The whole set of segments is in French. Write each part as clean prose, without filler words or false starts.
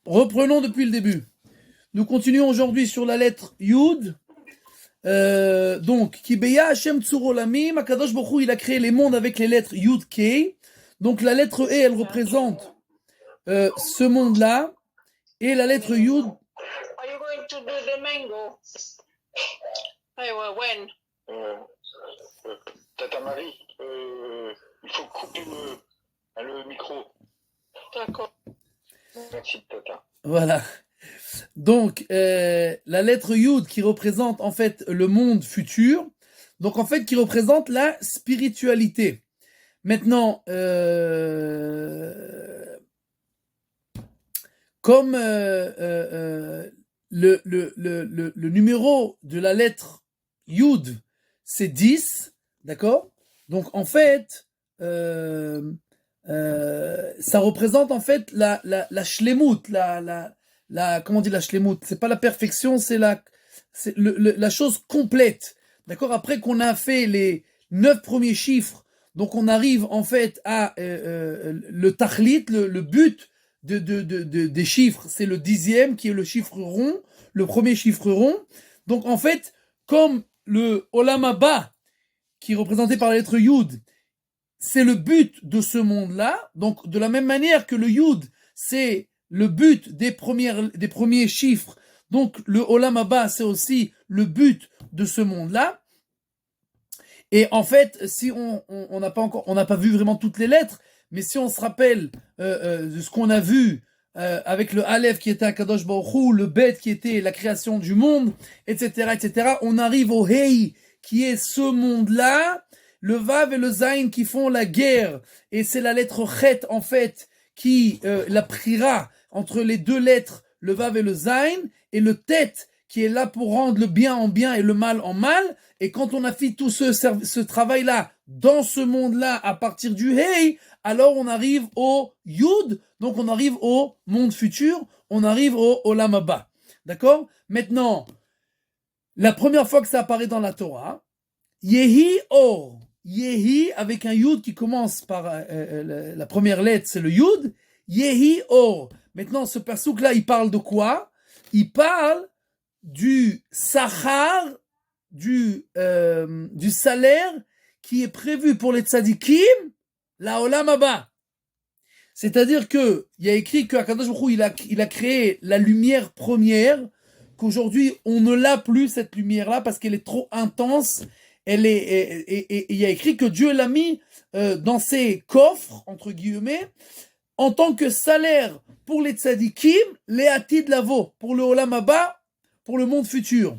Reprenons depuis le début. Nous continuons aujourd'hui sur la lettre Yud. Donc, Kibeya Hashem Tsurolamim, Akadosh Baruch Hu, il a créé les mondes avec les lettres Yud Kei. Donc, la lettre E, elle représente ce monde-là. Et la lettre Yud. Are you going to do the mango? Hey, well, when? Tata Marie, il faut couper le micro. D'accord. Merci, Tata. Voilà. Donc, la lettre Yud qui représente en fait le monde futur, donc en fait qui représente la spiritualité. Maintenant, comme le numéro de la lettre Yud, c'est 10, d'accord? Donc en fait, ça représente en fait la shlemut, comment on dit la shlemut? C'est pas la perfection, c'est la chose complète. D'accord? Après qu'on a fait les 9 premiers chiffres, donc on arrive en fait à le tachlit, le but des chiffres, c'est le 10e qui est le chiffre rond, le premier chiffre rond. Donc en fait, comme le Olam Haba, qui est représenté par la lettre Yud, c'est le but de ce monde-là. Donc de la même manière que le Yud, c'est le but des premiers chiffres. Donc le Olam Haba, c'est aussi le but de ce monde-là. Et en fait, si on n'a pas vu vraiment toutes les lettres, mais si on se rappelle de ce qu'on a vu avec le Aleph qui était à Kadosh Baruch Hu, le Bet qui était la création du monde, etc., on arrive au Hei qui est ce monde-là, le Vav et le Zain qui font la guerre, et c'est la lettre Chet en fait qui la priera entre les deux lettres, le Vav et le Zain, et le Tet qui est là pour rendre le bien en bien et le mal en mal. Et quand on a fait tout ce travail-là dans ce monde-là à partir du Hey, alors on arrive au Yud, donc on arrive au monde futur, on arrive au Olam Haba. D'accord? Maintenant, la première fois que ça apparaît dans la Torah, Yehi Or, Yehi avec un Yud qui commence par la première lettre, c'est le Yud, Yehi Or. Maintenant, ce persouk-là, il parle de quoi? Il parle du Sachar, du salaire qui est prévu pour les tzadikim, la Olam Haba. C'est-à-dire que il y a écrit que Akadosh Baruch Hu, il a créé la lumière première, qu'aujourd'hui on ne l'a plus cette lumière-là parce qu'elle est trop intense. Et il y a écrit que Dieu l'a mis dans ses coffres entre guillemets en tant que salaire pour les tzadikim, les atid lavo, pour le Olam Haba, pour le monde futur.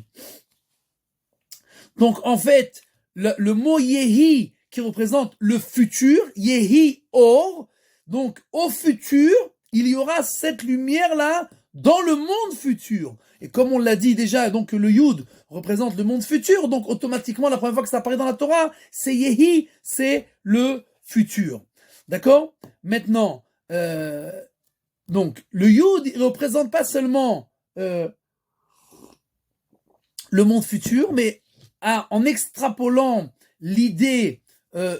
Donc en fait, le mot Yehi qui représente le futur, Yehi Or, donc au futur, il y aura cette lumière-là dans le monde futur. Et comme on l'a dit déjà, donc le Yud représente le monde futur, donc automatiquement la première fois que ça apparaît dans la Torah, c'est Yehi, c'est le futur. D'accord? Maintenant, donc le Yud, il ne représente pas seulement le monde futur, mais en extrapolant l'idée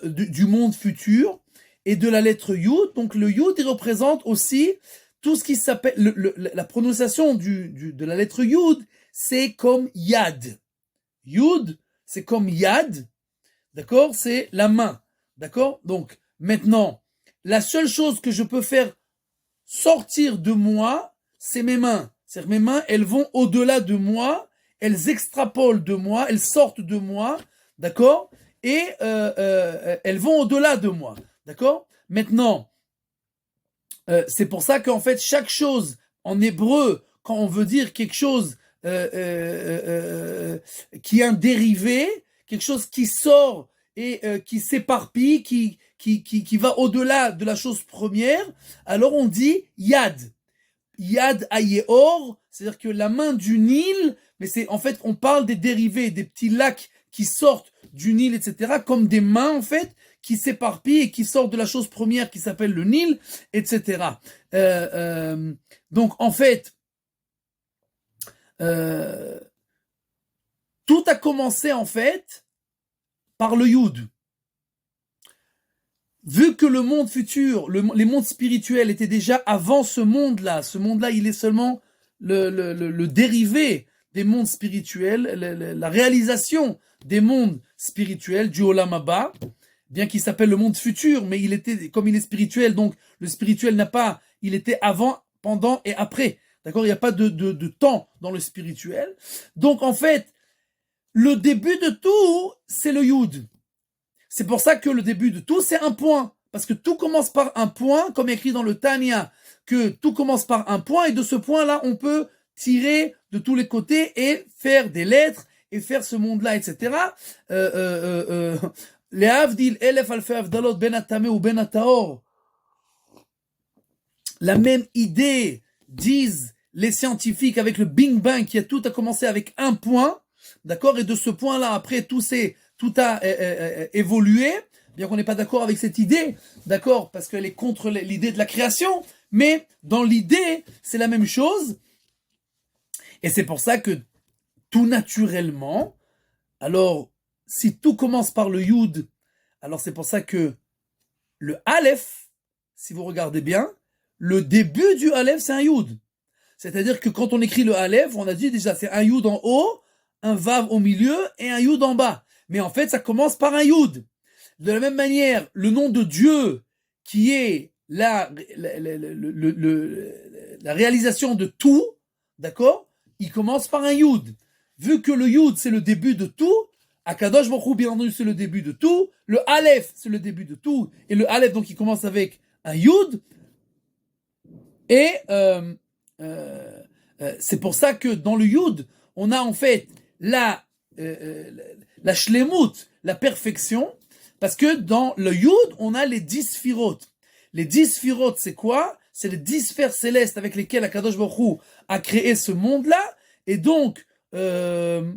du monde futur et de la lettre Yud, donc le Yud, il représente aussi tout ce qui s'appelle, la prononciation de la lettre Yud, c'est comme Yad. Yud, c'est comme Yad, d'accord? C'est la main, d'accord? Donc, maintenant, la seule chose que je peux faire sortir de moi, c'est mes mains. C'est-à-dire mes mains, elles vont au-delà de moi, elles extrapolent de moi, elles sortent de moi, d'accord? Et elles vont au-delà de moi, d'accord? Maintenant, c'est pour ça qu'en fait, chaque chose en hébreu, quand on veut dire quelque chose qui est un dérivé, quelque chose qui sort et qui s'éparpille, qui va au-delà de la chose première, alors on dit yad. Yad Ayeor, c'est-à-dire que la main du Nil, mais c'est en fait, on parle des dérivés, des petits lacs qui sortent du Nil, etc., comme des mains en fait, qui s'éparpillent et qui sortent de la chose première qui s'appelle le Nil, etc. Donc en fait, tout a commencé en fait par le Yud. vu que le monde futur, les mondes spirituels étaient déjà avant ce monde-là, il est seulement le dérivé des mondes spirituels, la réalisation des mondes spirituels du Olam Haba, bien qu'il s'appelle le monde futur, mais il était, comme il est spirituel, donc le spirituel il était avant, pendant et après. D'accord? Il n'y a pas de temps dans le spirituel. Donc en fait, le début de tout, c'est le Yud. C'est pour ça que le début de tout, c'est un point. Parce que tout commence par un point, comme écrit dans le Tanya, que tout commence par un point, et de ce point-là, on peut tirer de tous les côtés et faire des lettres, et faire ce monde-là, etc. Les Avdil, Elef Alfe Avdalot, Ben Atame ou Ben Ataor. La même idée, disent les scientifiques, avec le Big Bang, qui a tout a commencé avec un point, d'accord? Et de ce point-là, après, tout a évolué, bien qu'on n'est pas d'accord avec cette idée, d'accord? Parce qu'elle est contre l'idée de la création, mais dans l'idée, c'est la même chose. Et c'est pour ça que tout naturellement, alors, si tout commence par le Yud, alors c'est pour ça que le Aleph, si vous regardez bien, le début du Aleph, c'est un Yud. C'est-à-dire que quand on écrit le Aleph, on a dit déjà, c'est un Yud en haut, un Vav au milieu et un Yud en bas. Mais en fait, ça commence par un Yud. De la même manière, le nom de Dieu, qui est la réalisation de tout, d'accord? Il commence par un Yud. Vu que le Yud, c'est le début de tout, Akadosh Baruch Hu, bien entendu, c'est le début de tout, le Aleph, c'est le début de tout, et le Aleph, donc, il commence avec un Yud, et c'est pour ça que dans le Yud, on a en fait la shlemut, la perfection, parce que dans le Yud, on a les 10 sphirotes. Les 10 sphirotes, c'est quoi? C'est les 10 sphères célestes avec lesquelles Akadosh Baruch Hu a créé ce monde-là, et donc, le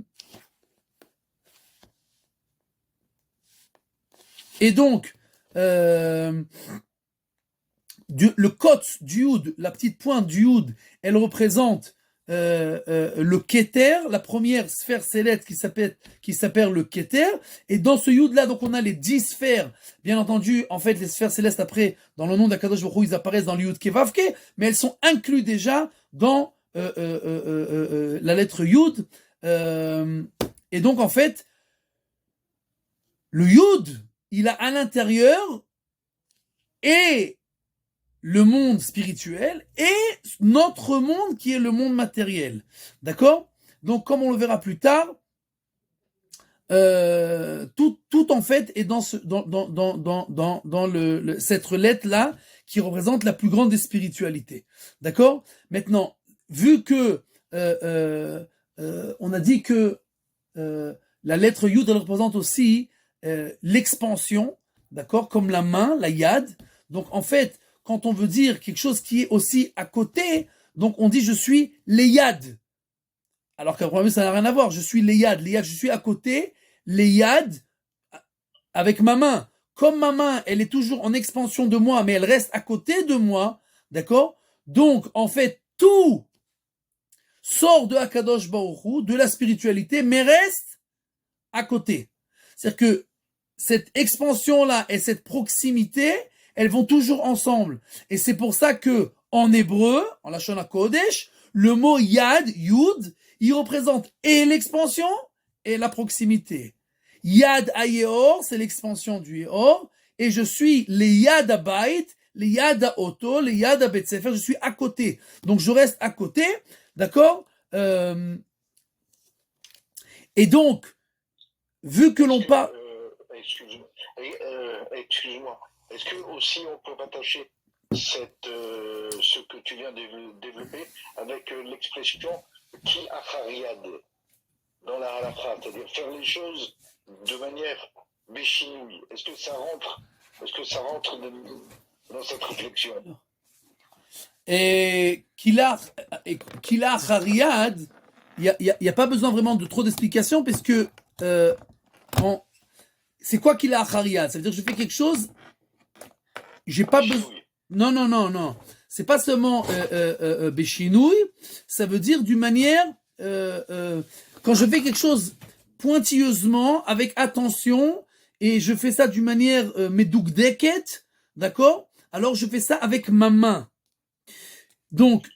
Kotz du Yud, la petite pointe du Yud, elle représente le Keter, la première sphère céleste qui s'appelle le Keter, et dans ce Yud là, donc on a les 10 sphères, bien entendu, en fait les sphères célestes après, dans le nom d'Akadosh Baruch Hu, ils apparaissent dans le Yud Kevavke, mais elles sont incluses déjà dans la lettre Yud, et donc en fait, le Yud, il a à l'intérieur et le monde spirituel et notre monde qui est le monde matériel. D'accord? Donc, comme on le verra plus tard, tout en fait est dans cette lettre-là qui représente la plus grande des spiritualités. D'accord? Maintenant, vu que on a dit que la lettre Yud, elle représente aussi l'expansion, d'accord? Comme la main, la yad. Donc, en fait, quand on veut dire quelque chose qui est aussi à côté, donc on dit je suis l'Eyad. Alors qu'à première vue, ça n'a rien à voir. Je suis l'Eyad. L'Eyad, je suis à côté. L'Eyad, avec ma main. Comme ma main, elle est toujours en expansion de moi, mais elle reste à côté de moi. D'accord? Donc, en fait, tout sort de Akadosh Baruch Hu, de la spiritualité, mais reste à côté. C'est-à-dire que cette expansion-là et cette proximité, elles vont toujours ensemble. Et c'est pour ça que, en hébreu, en Lashon HaKodesh, le mot Yad, Yud, il représente et l'expansion et la proximité. Yad HaYeor, c'est l'expansion du Yeor, et je suis les Yad HaBait, les Yad HaOto, les Yad HaBet Sefer, je suis à côté. Donc je reste à côté, d'accord? Et donc, vu que l'on parle... Excuse-moi. Est-ce que aussi on peut rattacher ce que tu viens de développer avec l'expression ki achariad dans la halakha, c'est-à-dire faire les choses de manière béchinouille. Est-ce que ça rentre dans cette réflexion? Et Kila Achariad, il n'y a pas besoin vraiment de trop d'explications, parce que c'est quoi Kila Achariad? Ça veut dire que je fais quelque chose, j'ai pas besoin. Non. C'est pas seulement béchinouille, ça veut dire d'une manière, quand je fais quelque chose pointilleusement, avec attention, et je fais ça d'une manière medoukdeket, d'accord? Alors je fais ça avec ma main. Donc,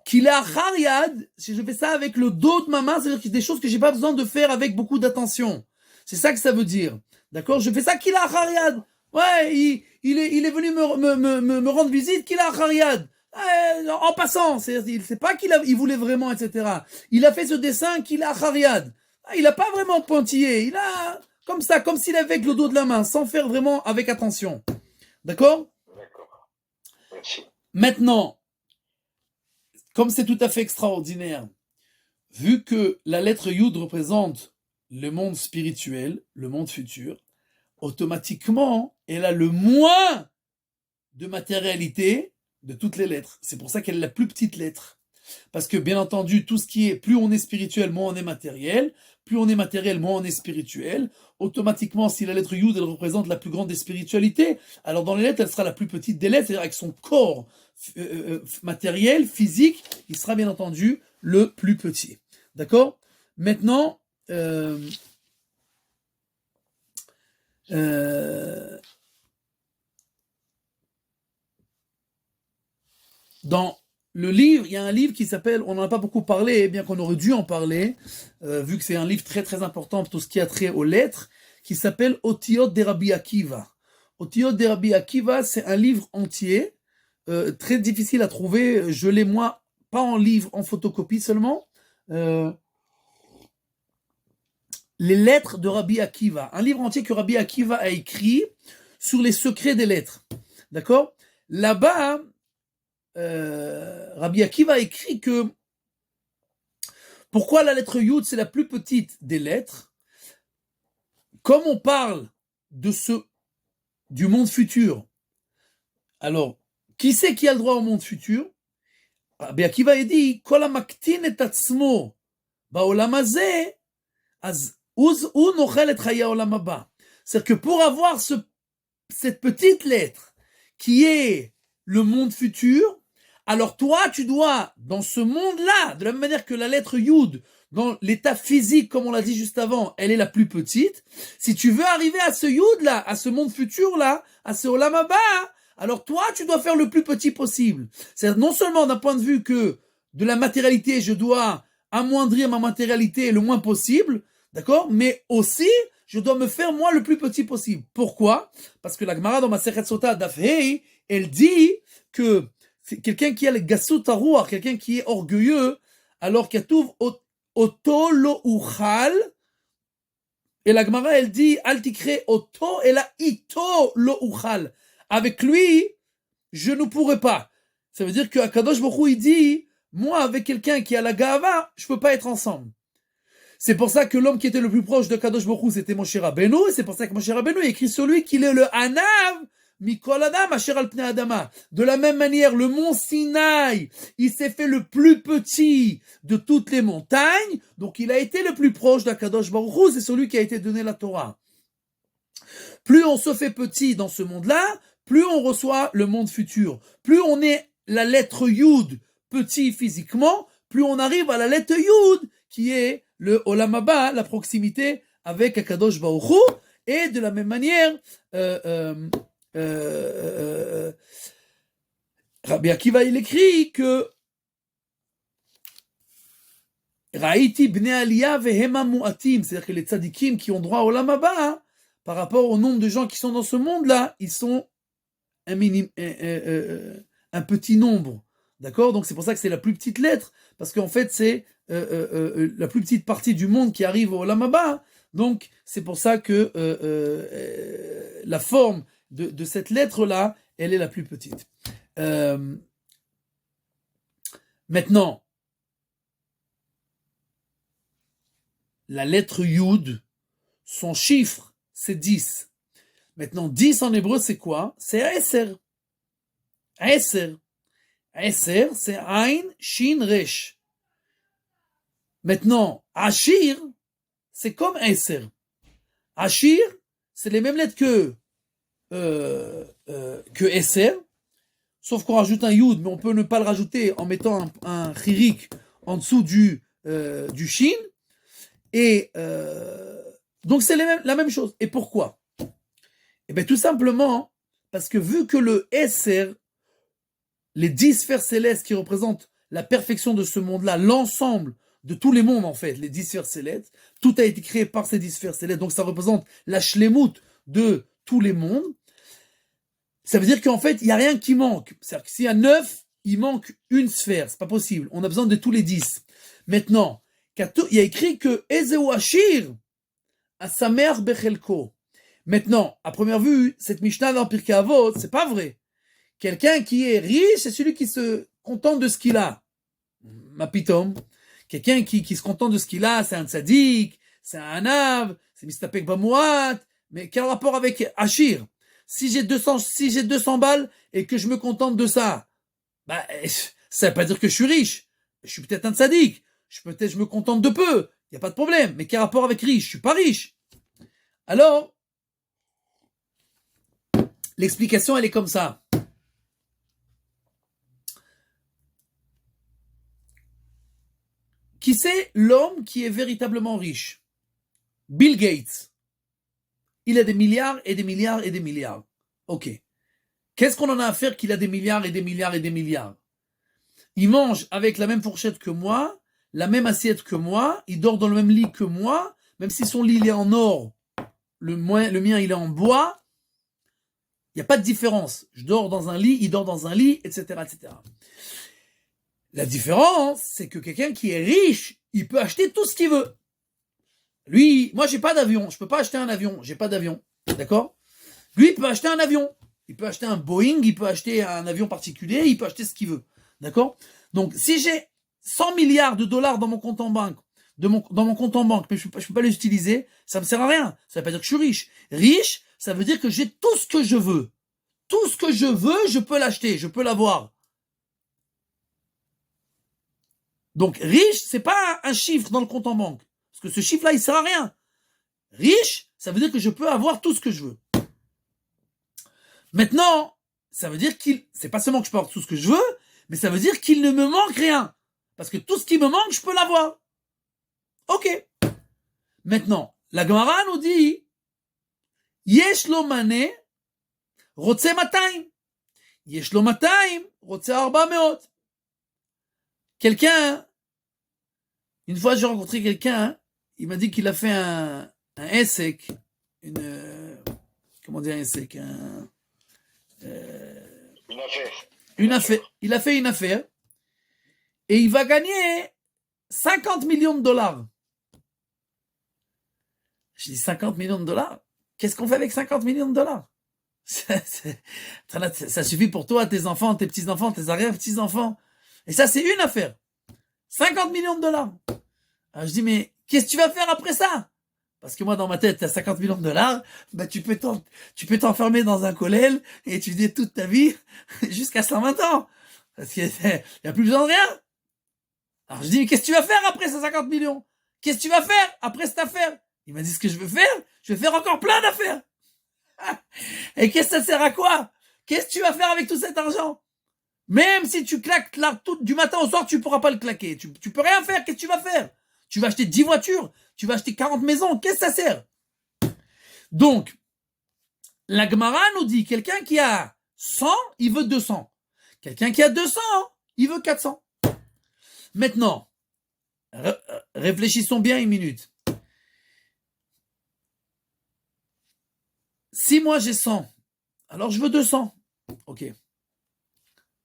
Kila Haryad, si je fais ça avec le dos de ma main, c'est-à-dire qu'il y a des choses que j'ai pas besoin de faire avec beaucoup d'attention. C'est ça que ça veut dire. D'accord? Je fais ça Kila Haryad. Ouais, il est venu me rendre visite, Kila Haryad. En passant, c'est pas il voulait vraiment, etc. Il a fait ce dessin Kila Haryad. Il a pas vraiment pointillé. Il a, comme ça, comme s'il avait avec le dos de la main, sans faire vraiment avec attention. D'accord? D'accord. Merci. Maintenant, comme c'est tout à fait extraordinaire, vu que la lettre Yud représente le monde spirituel, le monde futur, automatiquement, elle a le moins de matérialité de toutes les lettres. C'est pour ça qu'elle est la plus petite lettre. Parce que, bien entendu, tout ce qui est, plus on est spirituel, moins on est matériel. Plus on est matériel, moins on est spirituel. Automatiquement, si la lettre Yud, elle représente la plus grande des spiritualités, alors dans les lettres, elle sera la plus petite des lettres, c'est-à-dire avec son corps matériel, physique, il sera bien entendu le plus petit. D'accord? Maintenant, dans le livre, il y a un livre qui s'appelle, on n'en a pas beaucoup parlé, bien qu'on aurait dû en parler, vu que c'est un livre très très important pour tout ce qui a trait aux lettres, qui s'appelle Otiyot de Rabbi Akiva. Otiyot de Rabbi Akiva, c'est un livre entier, très difficile à trouver. Je l'ai moi, pas en livre, en photocopie seulement. Les lettres de Rabbi Akiva, un livre entier que Rabbi Akiva a écrit sur les secrets des lettres. D'accord? Là-bas, Rabbi Akiva a écrit que pourquoi la lettre Yud c'est la plus petite des lettres. Comme on parle du monde futur, alors qui c'est qui a le droit au monde futur? Rabbi Akiva a dit Kol hamaktin et atzmo ba'olam hazeh az hu nochel et chayei ha'olam haba. C'est-à-dire que pour avoir cette petite lettre qui est le monde futur, alors toi, tu dois, dans ce monde-là, de la même manière que la lettre Yud, dans l'état physique, comme on l'a dit juste avant, elle est la plus petite. Si tu veux arriver à ce Yud-là, à ce monde futur-là, à ce Olam Haba, alors toi, tu dois faire le plus petit possible. C'est-à-dire non seulement d'un point de vue que de la matérialité, je dois amoindrir ma matérialité le moins possible, d'accord? Mais aussi, je dois me faire moi le plus petit possible. Pourquoi? Parce que la Gemara dans Masechet Sota Daf Hei, elle dit que c'est quelqu'un qui a le gassut haruach, quelqu'un qui est orgueilleux, alors Katuv oto lo uchal, et la Gemara elle dit al tikre oto et la ito lo uchal. Avec lui, je ne pourrais pas. Ça veut dire que Akadosh Baruch Hu, il dit, moi avec quelqu'un qui a la gava, je peux pas être ensemble. C'est pour ça que l'homme qui était le plus proche de Kadosh Baruch Hu, c'était Moshe Rabbeinu, et c'est pour ça que Moshe Rabbeinu écrit sur lui qu'il est le Hanav Mikol Adam Asher al Pnei Adama. De la même manière, le mont Sinaï, il s'est fait le plus petit de toutes les montagnes, donc il a été le plus proche d'Akadosh Baruch Hu, c'est celui qui a été donné la Torah. Plus on se fait petit dans ce monde-là, plus on reçoit le monde futur. Plus on est la lettre Yud petit physiquement, plus on arrive à la lettre Yud qui est le Olam Haba, la proximité avec Akadosh Baruch Hu. Et de la même manière, Rabbi Akiva il écrit que Raïti bnei aliyah vehema mu'atim, c'est-à-dire que les tzadikim qui ont droit au Olam Haba, par rapport au nombre de gens qui sont dans ce monde-là, ils sont un petit nombre. D'accord? Donc c'est pour ça que c'est la plus petite lettre, parce qu'en fait c'est la plus petite partie du monde qui arrive au Olam Haba. Donc c'est pour ça que la forme de cette lettre-là, elle est la plus petite. Maintenant, la lettre Yud, son chiffre, c'est 10. Maintenant, 10 en hébreu, c'est quoi? C'est Eser. Eser. Eser, c'est Ain, Shin, Resh. Maintenant, Ashir, c'est comme Eser. Ashir, c'est les mêmes lettres que Eser, sauf qu'on rajoute un Yud, mais on peut ne pas le rajouter en mettant un chirik en dessous du Shin. Et donc c'est la même chose. Et pourquoi? Eh bien, tout simplement, parce que vu que le Esser, les 10 sphères célestes qui représentent la perfection de ce monde-là, l'ensemble de tous les mondes, en fait, les 10 sphères célestes, tout a été créé par ces 10 sphères célestes, donc ça représente la shlemut de tous les mondes. Ça veut dire qu'en fait, il n'y a rien qui manque. C'est-à-dire que s'il y a 9, il manque une sphère, c'est pas possible. On a besoin de tous les 10. Maintenant, il y a écrit que Ezeu Ashir, à sa mère Bechelko. Maintenant, à première vue, cette Mishnah dans Pirkei Avot, c'est pas vrai. Quelqu'un qui est riche, c'est celui qui se contente de ce qu'il a. Ma pitom. Quelqu'un qui se contente de ce qu'il a, c'est un tzaddik, c'est un hanav, c'est mistapek bamouat. Mais quel rapport avec Ashir? Si j'ai 200 balles et que je me contente de ça, bah, ça veut pas dire que je suis riche. Je suis peut-être un tzaddik. Je me contente de peu. Il n'y a pas de problème. Mais quel rapport avec riche? Je suis pas riche. Alors, l'explication, elle est comme ça. Qui c'est l'homme qui est véritablement riche? Bill Gates. Il a des milliards et des milliards et des milliards. Ok. Qu'est-ce qu'on en a à faire qu'il a des milliards et des milliards et des milliards? Il mange avec la même fourchette que moi, la même assiette que moi, il dort dans le même lit que moi, même si son lit il est en or, le mien il est en bois, il n'y a pas de différence. Je dors dans un lit, il dort dans un lit, etc., etc. La différence, c'est que quelqu'un qui est riche, il peut acheter tout ce qu'il veut. Lui, moi j'ai pas d'avion, je peux pas acheter un avion, j'ai pas d'avion, d'accord? Lui, il peut acheter un avion, il peut acheter un Boeing, il peut acheter un avion particulier, il peut acheter ce qu'il veut, d'accord? Donc, si j'ai 100 milliards de dollars dans mon compte en banque, dans mon compte en banque, mais je peux pas les utiliser, ça me sert à rien. Ça veut pas dire que je suis riche. Riche, ça veut dire que j'ai tout ce que je veux. Tout ce que je veux, je peux l'acheter, je peux l'avoir. Donc, riche, c'est pas un chiffre dans le compte en banque. Parce que ce chiffre-là, il sert à rien. Riche, ça veut dire que je peux avoir tout ce que je veux. Maintenant, ça veut dire c'est pas seulement que je peux avoir tout ce que je veux, mais ça veut dire qu'il ne me manque rien. Parce que tout ce qui me manque, je peux l'avoir. Ok. Maintenant, la Gemara nous dit, Yesh lo mané, rotse 200. Yesh lo 200, rotse 400. Quelqu'un, une fois j'ai rencontré quelqu'un, il m'a dit qu'il a fait un ESSEC, comment dire un ESSEC, une affaire. Il a fait une affaire et il va gagner 50 millions de dollars. Je dis 50 millions de dollars. Qu'est-ce qu'on fait avec 50 millions de dollars? Ça suffit pour toi, tes enfants, tes petits-enfants, tes arrière-petits-enfants. Et ça, c'est une affaire. 50 millions de dollars. Alors je dis, mais qu'est-ce que tu vas faire après ça? Parce que moi, dans ma tête, t'as 50 millions de dollars, bah, tu peux t'enfermer dans un kollel et étudier toute ta vie jusqu'à 120 ans. Parce qu'il y a plus besoin de rien. Alors je dis, mais qu'est-ce que tu vas faire après ces 50 millions? Qu'est-ce que tu vas faire après cette affaire? Il m'a dit, ce que je veux faire, je vais faire encore plein d'affaires. Et qu'est-ce que ça sert à quoi? Qu'est-ce que tu vas faire avec tout cet argent? Même si tu claques là, du matin au soir, tu pourras pas le claquer. Tu peux rien faire. Qu'est-ce que tu vas faire? Tu vas acheter 10 voitures. Tu vas acheter 40 maisons. Qu'est-ce que ça sert? Donc, la Gemara nous dit, quelqu'un qui a 100, il veut 200. Quelqu'un qui a 200, il veut 400. Maintenant, réfléchissons bien une minute. Si moi j'ai 100, alors je veux 200. Ok.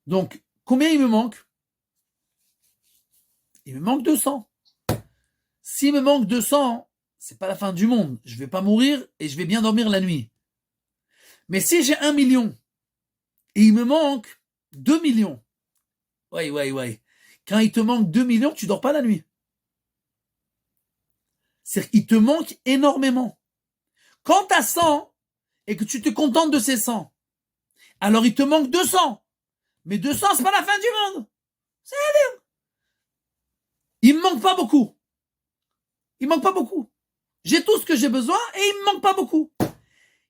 Donc, combien il me manque? Il me manque 200. S'il me manque 200, c'est pas la fin du monde. Je vais pas mourir et je vais bien dormir la nuit. Mais si j'ai 1 million et il me manque 2 millions, ouais. Quand il te manque 2 millions, tu dors pas la nuit. C'est-à-dire qu'il te manque énormément. Quand tu as 100 et que tu te contentes de ces 100, alors il te manque 200. Mais 200, c'est pas la fin du monde. C'est rien. Il me manque pas beaucoup. Il manque pas beaucoup. J'ai tout ce que j'ai besoin et il me manque pas beaucoup.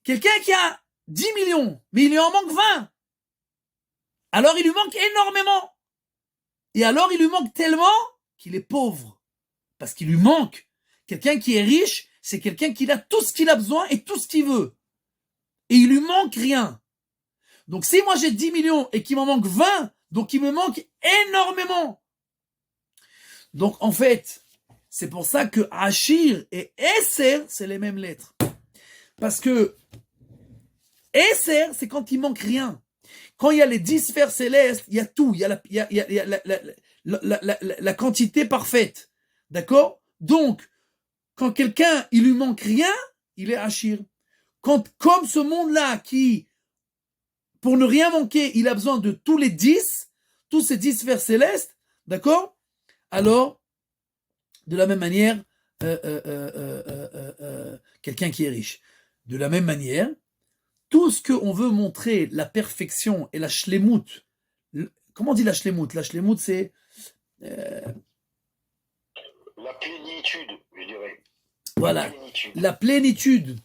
Quelqu'un qui a 10 millions, mais il lui en manque 20. Alors il lui manque énormément. Et alors il lui manque tellement qu'il est pauvre. Parce qu'il lui manque. Quelqu'un qui est riche, c'est quelqu'un qui a tout ce qu'il a besoin et tout ce qu'il veut. et il lui manque rien. Donc si moi j'ai 10 millions et qu'il m'en manque 20, donc il me manque énormément. Donc en fait, c'est pour ça que Ashir et Esser, c'est les mêmes lettres. Parce que Esser, c'est quand il manque rien. Quand il y a les 10 sphères célestes, il y a tout, il y a la quantité parfaite. D'accord? Donc, quand quelqu'un, il lui manque rien, il est Ashir. Comme ce monde-là qui, pour ne rien manquer, il a besoin de tous les 10, tous ces 10 sphères célestes, d'accord? Alors, de la même manière, quelqu'un qui est riche. De la même manière, tout ce qu'on veut montrer, la perfection et la shlemut, comment on dit la shlemut? La shlemut, c'est... La plénitude, je dirais. Voilà, la plénitude,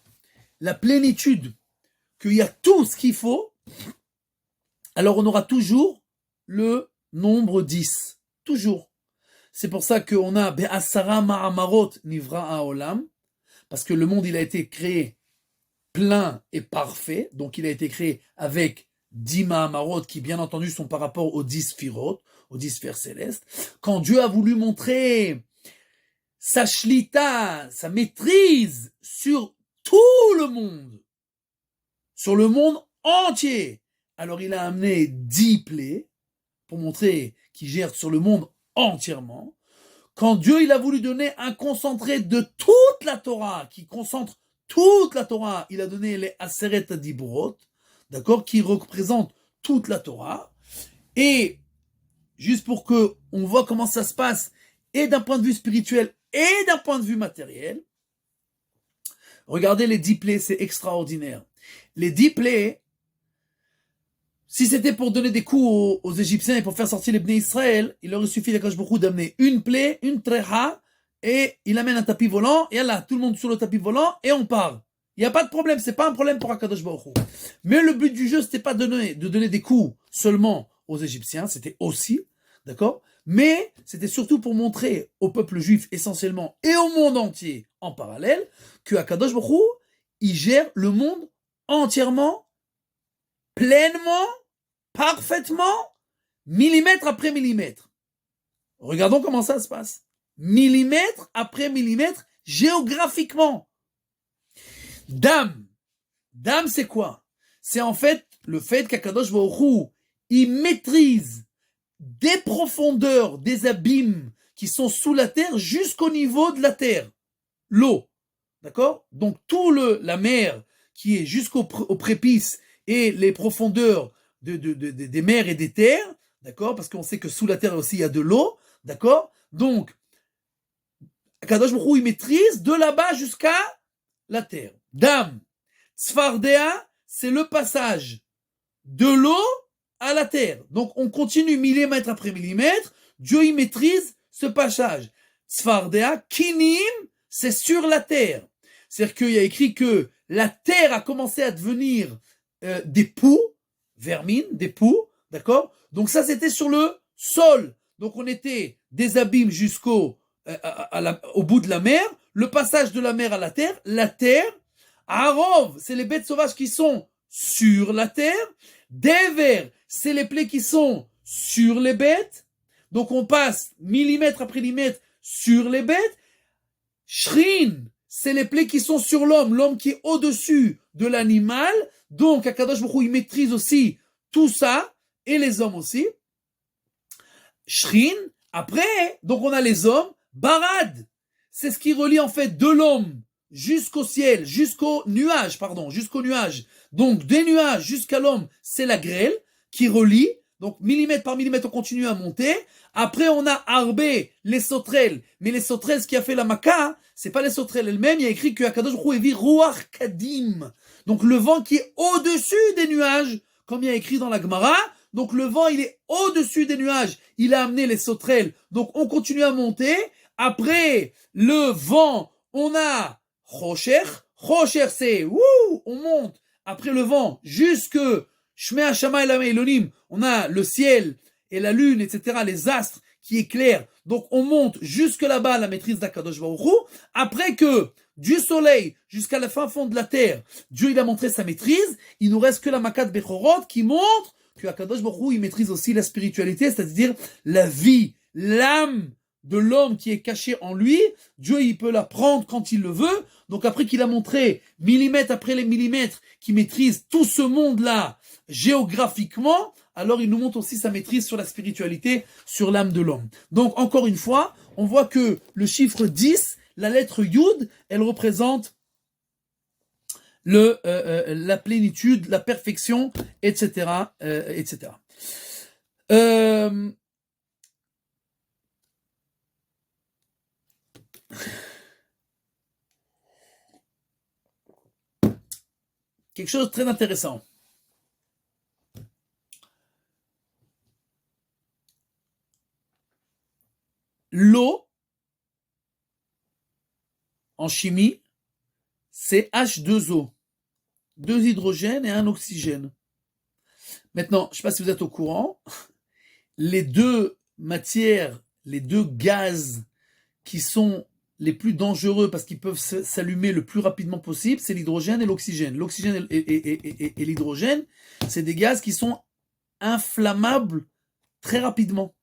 qu'il y a tout ce qu'il faut, alors on aura toujours le nombre 10. Toujours. C'est pour ça qu'on a Be'asara Ma'amarot Nivra Ha'olam, parce que le monde, il a été créé plein et parfait, donc il a été créé avec 10 Ma'amarot qui, bien entendu, sont par rapport aux 10 Firot, aux 10 sphères célestes. Quand Dieu a voulu montrer sa shlita, sa maîtrise sur tout le monde, sur le monde entier, alors il a amené 10 plaies pour montrer qu'il gère sur le monde entièrement. Quand Dieu il a voulu donner un concentré de toute la Torah, qui concentre toute la Torah, il a donné les Aseret Dibrot, d'accord, qui représentent toute la Torah. Et juste pour que on voit comment ça se passe, et d'un point de vue spirituel et d'un point de vue matériel, regardez les 10 plaies, c'est extraordinaire. Les 10 plaies, si c'était pour donner des coups aux Égyptiens et pour faire sortir les Bnei Israël, il leur suffit d'Akadosh Baruch Hu d'amener une plaie, une treha, et il amène un tapis volant, et là, tout le monde sur le tapis volant, et on part. Il n'y a pas de problème, c'est pas un problème pour Akadosh Baruch Hu. Mais le but du jeu, c'était pas de donner des coups seulement aux Égyptiens, c'était aussi, d'accord? Mais c'était surtout pour montrer au peuple juif essentiellement, et au monde entier en parallèle, que Akadosh Baruch Hu, il gère le monde entièrement, pleinement, parfaitement, millimètre après millimètre. Regardons comment ça se passe. Millimètre après millimètre, géographiquement. Dame, c'est quoi? C'est en fait le fait qu'Akadosh Baruch Hu, il maîtrise des profondeurs, des abîmes qui sont sous la terre jusqu'au niveau de la terre. L'eau. D'accord? Donc la mer qui est jusqu'au prépice et les profondeurs des mers et des terres, d'accord? Parce qu'on sait que sous la terre aussi il y a de l'eau, d'accord? Donc, Akadosh Baruch Hu, il maîtrise de là-bas jusqu'à la terre. Dam, Tzfardea, c'est le passage de l'eau à la terre. Donc, on continue millimètre après millimètre. Dieu, il maîtrise ce passage. Tzfardea, Kinim, c'est sur la terre. C'est-à-dire qu'il y a écrit que la terre a commencé à devenir des poux, vermine, des poux, d'accord? Donc ça, c'était sur le sol. Donc on était des abîmes jusqu'au au bout de la mer, le passage de la mer à la terre, Arov, c'est les bêtes sauvages qui sont sur la terre, Dever, c'est les plaies qui sont sur les bêtes, donc on passe millimètre après millimètre sur les bêtes, Shrin, c'est les plaies qui sont sur l'homme qui est au-dessus de l'animal, donc Akadosh Baruch Hu, il maîtrise aussi tout ça, et les hommes aussi. Shrin, après, donc on a les hommes, Barad, c'est ce qui relie en fait de l'homme jusqu'au ciel, jusqu'au nuage. Donc des nuages jusqu'à l'homme, c'est la grêle qui relie. Donc millimètre par millimètre, on continue à monter. Après, on a Arbé, les sauterelles. Mais les sauterelles, ce qui a fait la Maca, c'est pas les sauterelles elles-mêmes. Il y a écrit que Akadosh Baruch Hu est vu Ruach Kadim. Donc le vent qui est au-dessus des nuages, comme il y a écrit dans la Gemara. Donc le vent, il est au-dessus des nuages. Il a amené les sauterelles. Donc on continue à monter. Après le vent, on a Rocher. Rocher, c'est on monte. Après le vent, jusque Shmei Hashama Elamei Elonim, on a le ciel et la lune, etc., les astres qui éclairent. Donc on monte jusque là-bas à la maîtrise d'Akadosh Baruch Hu, après que du soleil jusqu'à la fin fond de la terre, Dieu il a montré sa maîtrise, il nous reste que la Makat Bechorot qui montre que Akadosh Baruch Hu il maîtrise aussi la spiritualité, c'est-à-dire la vie, l'âme de l'homme qui est cachée en lui. Dieu il peut la prendre quand il le veut. Donc après qu'il a montré millimètre après les millimètres qu'il maîtrise tout ce monde-là géographiquement, alors il nous montre aussi sa maîtrise sur la spiritualité, sur l'âme de l'homme. Donc encore une fois, on voit que le chiffre 10, la lettre Yud, elle représente la plénitude, la perfection, etc. etc. Quelque chose de très intéressant. L'eau, en chimie, c'est H2O. 2 hydrogènes et 1 oxygène. Maintenant, je ne sais pas si vous êtes au courant, les deux matières, les deux gaz qui sont les plus dangereux parce qu'ils peuvent s'allumer le plus rapidement possible, c'est l'hydrogène et l'oxygène. L'oxygène et l'hydrogène, c'est des gaz qui sont inflammables très rapidement.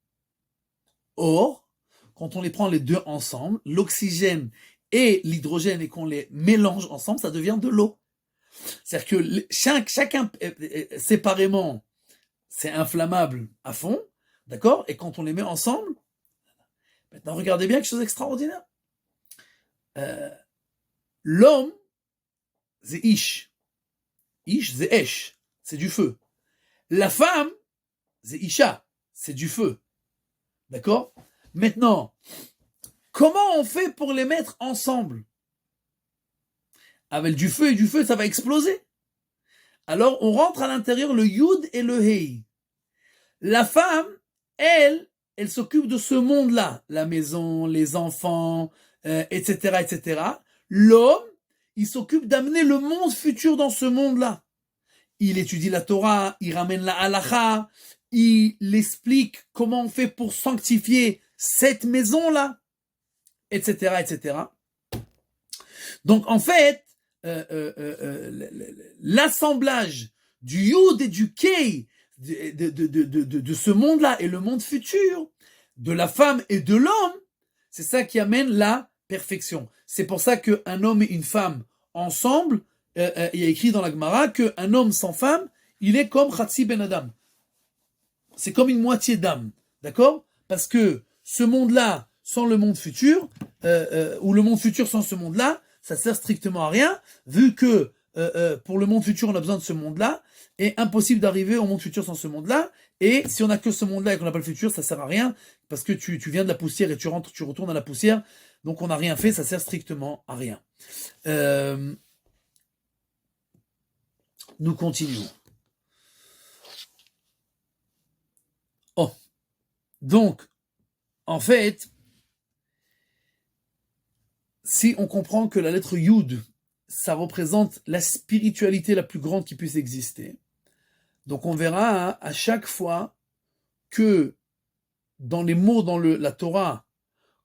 Or, quand on les prend les deux ensemble, l'oxygène et l'hydrogène, et qu'on les mélange ensemble, ça devient de l'eau. C'est-à-dire que chacun séparément, c'est inflammable à fond, d'accord? Et quand on les met ensemble, maintenant regardez bien quelque chose d'extraordinaire. L'homme, c'est Ish. Ish, c'est Esh, c'est du feu. La femme, c'est Isha, c'est du feu. D'accord? Maintenant, comment on fait pour les mettre ensemble? Avec du feu et du feu, ça va exploser. Alors, on rentre à l'intérieur le Yud et le Hei. La femme, elle s'occupe de ce monde-là. La maison, les enfants, etc., etc. L'homme, il s'occupe d'amener le monde futur dans ce monde-là. Il étudie la Torah, il ramène la halacha, il explique comment on fait pour sanctifier cette maison-là, etc., etc. Donc, en fait, l'assemblage du Yud et du Kei de ce monde-là et le monde futur, de la femme et de l'homme, c'est ça qui amène la perfection. C'est pour ça qu'un homme et une femme ensemble, il y a écrit dans la Gemara qu'un homme sans femme, il est comme Chatsi Ben Adam. C'est comme une moitié d'âme, d'accord? Parce que ce monde-là, sans le monde futur, ou le monde futur sans ce monde-là, ça sert strictement à rien, vu que pour le monde futur, on a besoin de ce monde-là, et impossible d'arriver au monde futur sans ce monde-là, et si on n'a que ce monde-là et qu'on n'a pas le futur, ça sert à rien, parce que tu viens de la poussière et tu retournes à la poussière, donc on n'a rien fait, ça sert strictement à rien. Nous continuons. Oh, donc, en fait, si on comprend que la lettre Yud, ça représente la spiritualité la plus grande qui puisse exister, donc on verra à chaque fois que dans les mots dans la Torah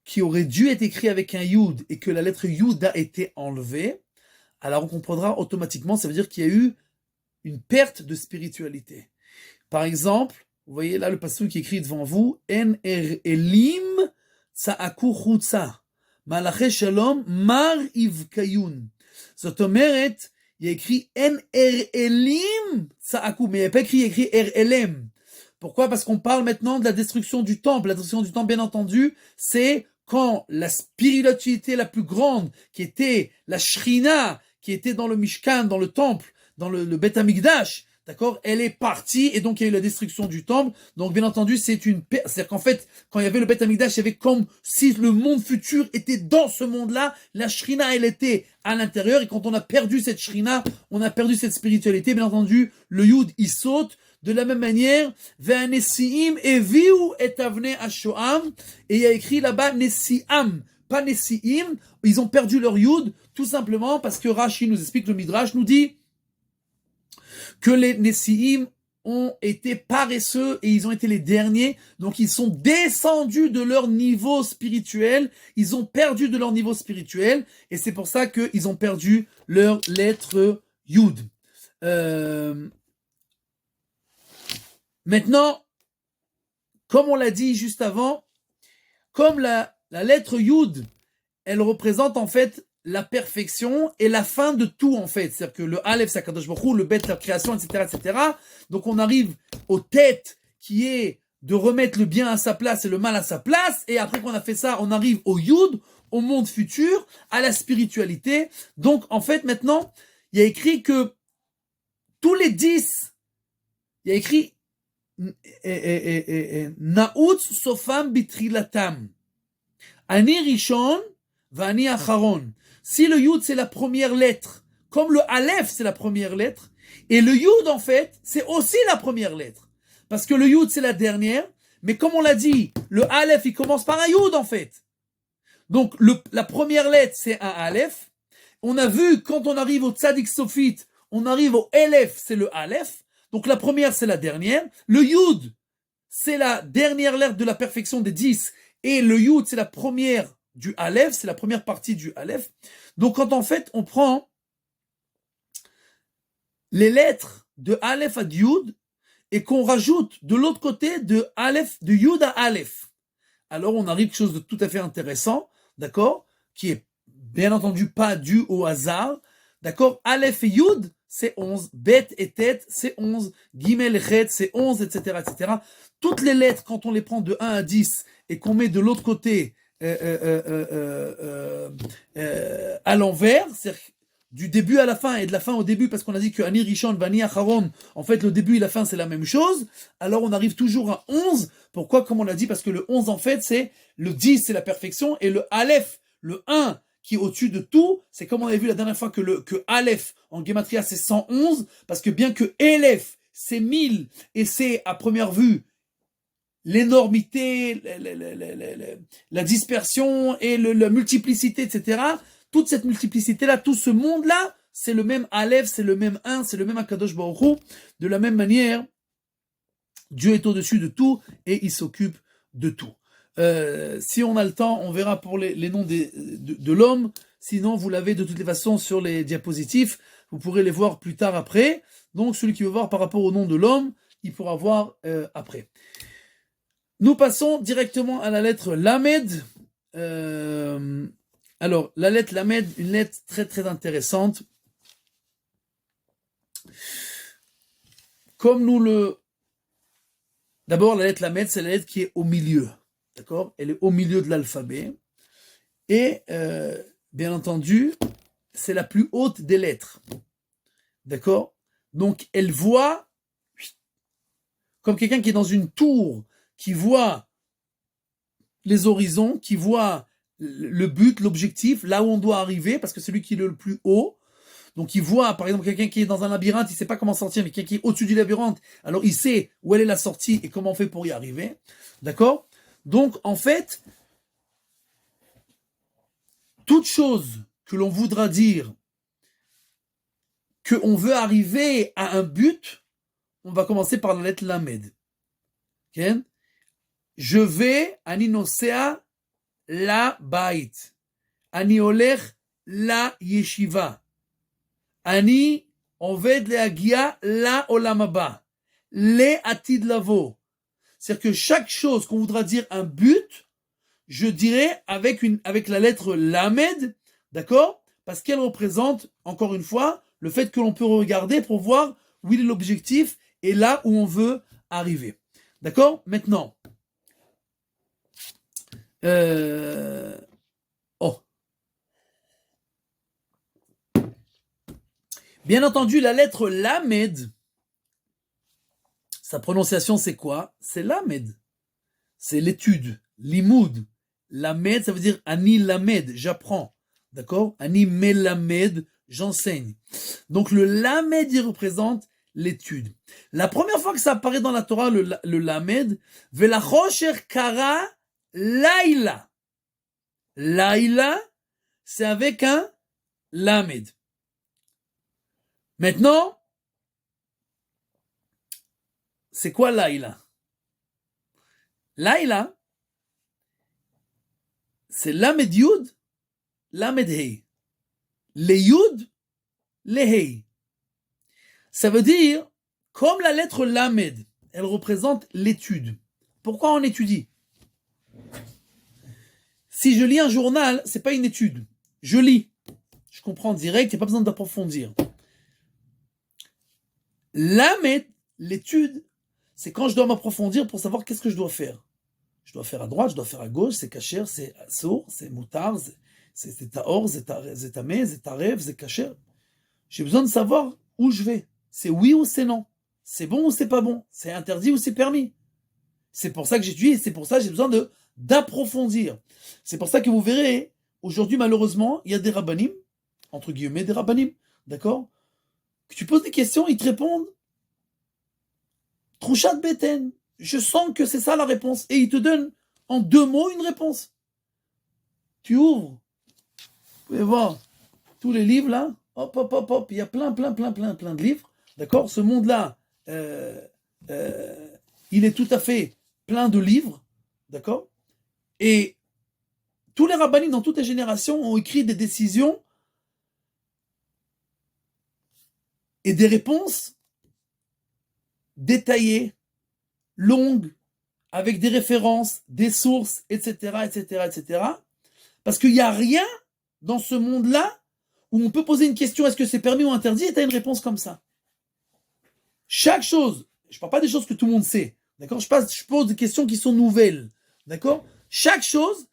qui auraient dû être écrits avec un Yud et que la lettre Yud a été enlevée, alors on comprendra automatiquement, ça veut dire qu'il y a eu une perte de spiritualité. Par exemple, vous voyez là le passage qui est écrit devant vous, En elim tsa'aku chutza. Malaché Shalom, Mar Ivkayun. זאת אומרת, il y a écrit En Elim Tsa'aku, mais il n'y a pas écrit, Elem. Pourquoi? Parce qu'on parle maintenant de la destruction du temple. La destruction du temple, bien entendu, c'est quand la spiritualité la plus grande, qui était la Shrina, qui était dans le Mishkan, dans le temple, dans le Beth Amikdash, d'accord, elle est partie et donc il y a eu la destruction du temple. Donc bien entendu, c'est-à-dire qu'en fait, quand il y avait le Beth Amikdash, il y avait comme si le monde futur était dans ce monde-là. La Shrina, elle était à l'intérieur et quand on a perdu cette Shrina, on a perdu cette spiritualité. Bien entendu, le Yud, il saute. De la même manière, Ve'anesiim eviu et avne ashoam, et il y a écrit là-bas Nesiam, pas Nesiim. Ils ont perdu leur Yud tout simplement parce que Rashi nous explique, le Midrash nous dit que les Nesiim ont été paresseux et ils ont été les derniers. Donc ils sont descendus de leur niveau spirituel. Ils ont perdu de leur niveau spirituel. Et c'est pour ça qu'ils ont perdu leur lettre Yud. Maintenant, comme on l'a dit juste avant, comme la lettre Yud, elle représente en fait la perfection et la fin de tout en fait. C'est-à-dire que le Aleph, c'est Akadosh Baruch Hu, le Bet, la création, etc., etc. Donc on arrive aux têtes qui est de remettre le bien à sa place et le mal à sa place. Et après qu'on a fait ça, on arrive au Yud, au monde futur, à la spiritualité. Donc en fait maintenant, il y a écrit que tous les 10, il y a écrit Naout Sofam Bitrilatam. Ani Rishon Vani Acharon. Si le Yud c'est la première lettre, comme le Aleph c'est la première lettre, et le Yud en fait c'est aussi la première lettre, parce que le Yud c'est la dernière, mais comme on l'a dit, le Aleph il commence par un Yud en fait. Donc la première lettre c'est un Aleph. On a vu quand on arrive au Tzadik Sofit, on arrive au Elef c'est le Aleph. Donc la première c'est la dernière. Le Yud c'est la dernière lettre de la perfection des 10, et le Yud c'est la première du Aleph, c'est la première partie du Aleph. Donc quand en fait on prend les lettres de Aleph à Yud et qu'on rajoute de l'autre côté de Aleph, de Yud à Aleph, alors on arrive à quelque chose de tout à fait intéressant, d'accord, qui est bien entendu pas dû au hasard, d'accord. Aleph et Yud c'est 11, Bet et Tet c'est 11, Gimel et Chet c'est 11, etc., etc. Toutes les lettres quand on les prend de 1 à 10 et qu'on met de l'autre côté à l'envers, c'est-à-dire du début à la fin et de la fin au début, parce qu'on a dit que Ani Rishon, Vani Acharon, en fait le début et la fin c'est la même chose, alors on arrive toujours à 11. Pourquoi? Comme on l'a dit, parce que le 11 en fait c'est le 10 c'est la perfection, et le Aleph, le 1 qui est au-dessus de tout, c'est comme on avait vu la dernière fois que Aleph en Gematria c'est 111, parce que bien que Elef c'est 1000 et c'est à première vue l'énormité, la dispersion et la multiplicité, etc. Toute cette multiplicité-là, tout ce monde-là, c'est le même Aleph, c'est le même 1, c'est le même Akadosh Baruch Hu. De la même manière, Dieu est au-dessus de tout et il s'occupe de tout. Si on a le temps, on verra pour les noms de l'homme. Sinon, vous l'avez de toutes les façons sur les diapositifs. Vous pourrez les voir plus tard après. Donc, celui qui veut voir par rapport au nom de l'homme, il pourra voir après. Nous passons directement à la lettre Lamed. Alors, la lettre Lamed, une lettre très très intéressante. Comme D'abord, la lettre Lamed, c'est la lettre qui est au milieu. D'accord? Elle est au milieu de l'alphabet. Et, bien entendu, c'est la plus haute des lettres. D'accord? Donc, elle voit, comme quelqu'un qui est dans une tour, qui voit les horizons, qui voit le but, l'objectif, là où on doit arriver, parce que c'est lui qui est le plus haut. Donc il voit, par exemple, quelqu'un qui est dans un labyrinthe, il ne sait pas comment sortir, mais quelqu'un qui est au-dessus du labyrinthe, alors il sait où elle est la sortie et comment on fait pour y arriver. D'accord? Donc, en fait, toute chose que l'on voudra dire qu'on veut arriver à un but, on va commencer par la lettre Lamed. Okay? Je vais, Ani nosea la bait. Ani olech la yeshiva. Ani oved leagia la olam haba. Le atid lavo. C'est-à-dire que chaque chose qu'on voudra dire un but, je dirais avec la lettre Lamed, d'accord? Parce qu'elle représente, encore une fois, le fait que l'on peut regarder pour voir où est l'objectif et là où on veut arriver. D'accord? Maintenant, bien entendu, la lettre Lamed, sa prononciation c'est quoi? C'est Lamed. C'est l'étude, l'imoud. Lamed, ça veut dire Ani Lamed, j'apprends. D'accord? Ani Melamed, j'enseigne. Donc le Lamed, il représente l'étude. La première fois que ça apparaît dans la Torah, le Lamed, Velachosher Kara Laila. Laila, c'est avec un Lamed. Maintenant, C'est quoi Laïla? Laïla, c'est Lamed Yud, Lamed Hei. Les Yud, les Hei. Ça veut dire, comme la lettre Lamed, elle représente l'étude. Pourquoi on étudie? Si je lis un journal, c'est pas une étude. Je lis. Je comprends direct, il n'y a pas besoin d'approfondir. Lamed, l'étude, c'est quand je dois m'approfondir pour savoir qu'est-ce que je dois faire. Je dois faire à droite, je dois faire à gauche, c'est kasher, c'est sourd, c'est moutard, c'est taor, c'est tamé, c'est tarev, c'est kasher. J'ai besoin de savoir où je vais. C'est oui ou c'est non. C'est bon ou c'est pas bon. C'est interdit ou c'est permis. C'est pour ça que j'étudie et c'est pour ça que j'ai besoin d'approfondir. C'est pour ça que vous verrez, aujourd'hui malheureusement, il y a des rabbanim, entre guillemets des rabbanim, d'accord, que tu poses des questions, ils te répondent Trouchat Beten. Je sens que c'est ça la réponse. Et ils te donnent en 2 mots une réponse. Tu ouvres. Vous pouvez voir tous les livres là. Hop, hop, hop, hop. Il y a plein de livres. D'accord? Ce monde-là, il est tout à fait plein de livres. D'accord? Et tous les rabbinim dans toutes les générations ont écrit des décisions et des réponses détaillées, longues, avec des références, des sources, etc., etc., etc. Parce qu'il n'y a rien dans ce monde-là où on peut poser une question, est-ce que c'est permis ou interdit, et tu as une réponse comme ça. Chaque chose, je ne parle pas des choses que tout le monde sait, d'accord? Je pose des questions qui sont nouvelles, d'accord? Chaque chose,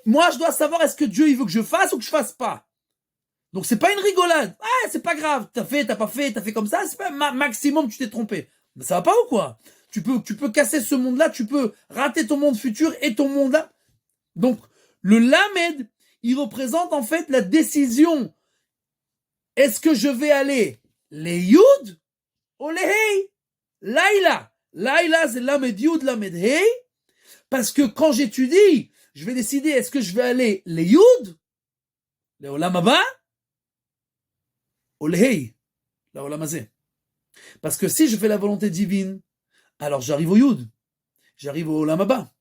moi je dois savoir est-ce que Dieu il veut que je fasse ou que je fasse pas. Donc c'est pas une rigolade. Ah, c'est pas grave, t'as fait, t'as pas fait, t'as fait comme ça, c'est pas maximum tu t'es trompé. Mais ça va pas ou quoi? Tu peux casser ce monde-là, tu peux rater ton monde futur et ton monde là. Donc le Lamed, il représente en fait la décision. Est-ce que je vais aller les Yud ou les Hei? Laïla. Laïla, c'est Lamed Yud, Lamed Hei. Parce que quand j'étudie, je vais décider est-ce que je vais aller les Yud, les Olam Haba, ou les Hei, la Olam Hazeh. Parce que si je fais la volonté divine, alors j'arrive au Yud, j'arrive au Olam Haba.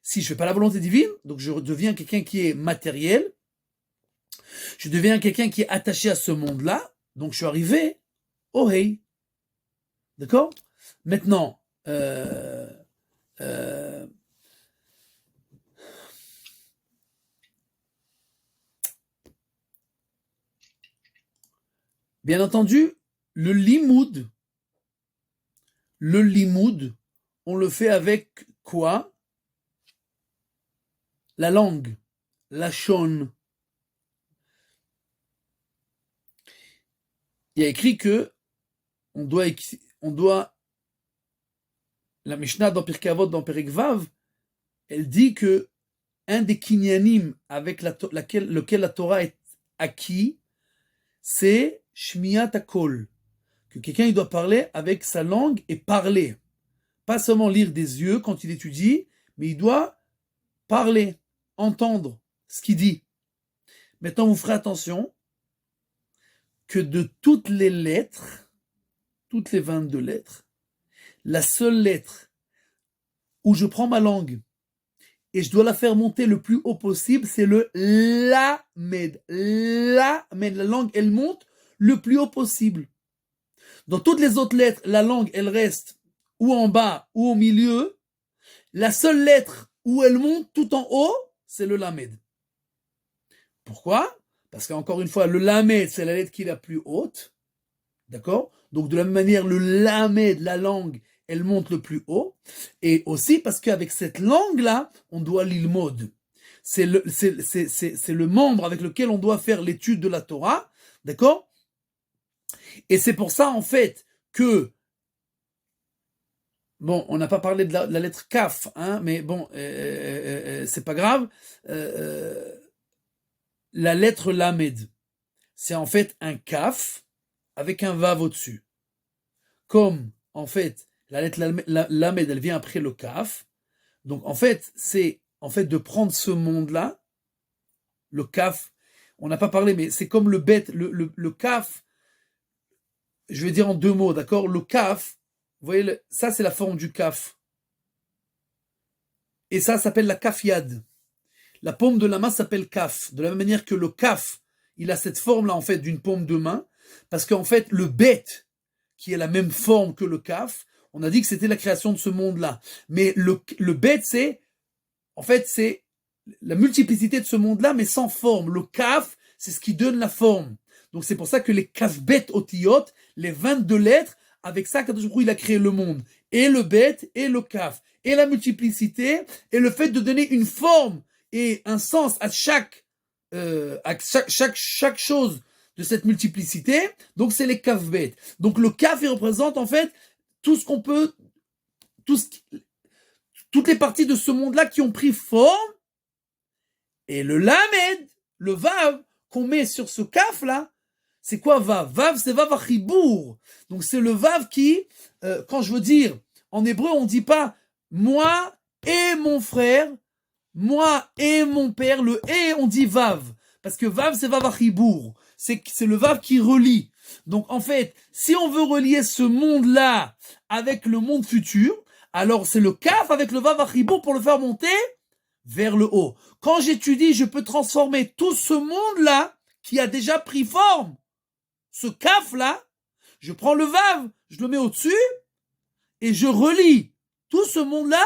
Si je fais pas la volonté divine, donc je deviens quelqu'un qui est matériel, je deviens quelqu'un qui est attaché à ce monde-là, donc je suis arrivé au Hei. D'accord? Maintenant, bien entendu, le limoud, on le fait avec quoi? La langue, la shon. Il y a écrit que on doit, la Mishnah dans Pirkei Avot, dans Perek Vav, elle dit que un des kinyanim avec lequel la Torah est acquis, c'est Shmiyat HaKol. Que quelqu'un il doit parler avec sa langue et parler. Pas seulement lire des yeux quand il étudie, mais il doit parler, entendre ce qu'il dit. Maintenant, vous ferez attention que de toutes les lettres, toutes les 22 lettres, la seule lettre où je prends ma langue et je dois la faire monter le plus haut possible, c'est le Lamed. Lamed, la langue, elle monte le plus haut possible. Dans toutes les autres lettres, la langue, elle reste ou en bas ou au milieu. La seule lettre où elle monte tout en haut, c'est le Lamed. Pourquoi? Parce qu'encore une fois, le Lamed, c'est la lettre qui est la plus haute. D'accord? Donc de la même manière, le Lamed, la langue, elle monte le plus haut. Et aussi parce qu'avec cette langue-là, on doit l'ilmod. C'est le membre avec lequel on doit faire l'étude de la Torah. D'accord? Et c'est pour ça, en fait, que bon, on n'a pas parlé de la lettre Kaf, hein, mais bon, c'est pas grave. La lettre Lamed, c'est en fait un Kaf avec un Vav au-dessus. Comme, en fait, la lettre Lamed, elle vient après le Kaf. Donc, en fait, c'est en fait de prendre ce monde-là, le Kaf. On n'a pas parlé, mais c'est comme le Bet, le Kaf. Je vais dire en 2 mots, d'accord? Le Kaf, Vous voyez, ça c'est la forme du kaf. Et ça s'appelle la kaf yad. La paume de la main s'appelle kaf. De la même manière que le kaf, il a cette forme-là en fait d'une paume de main. Parce qu'en fait, le bet, qui est la même forme que le kaf, on a dit que c'était la création de ce monde-là. Mais le bet, c'est la multiplicité de ce monde-là, mais sans forme. Le kaf, c'est ce qui donne la forme. Donc c'est pour ça que les kaf bet otiyot, les 22 lettres, avec ça, Kadosh Baruch Hu, il a créé le monde. Et le bet, et le kaf, et la multiplicité, et le fait de donner une forme et un sens à chaque chose de cette multiplicité. Donc c'est les kaf bet. Donc le kaf, il représente en fait tout ce qu'on peut, toutes les parties de ce monde-là qui ont pris forme. Et le lamed, le vav, qu'on met sur ce kaf là, c'est quoi vav? Vav, c'est vav achibour. Donc c'est le vav qui, quand je veux dire, en hébreu, on dit pas moi et mon frère, moi et mon père. Le et, on dit vav. Parce que vav, c'est vav achibour. C'est le vav qui relie. Donc en fait, si on veut relier ce monde-là avec le monde futur, alors c'est le kaf avec le vav achibour pour le faire monter vers le haut. Quand j'étudie, je peux transformer tout ce monde-là qui a déjà pris forme. Ce kaf-là, je prends le vav, je le mets au-dessus et je relie tout ce monde-là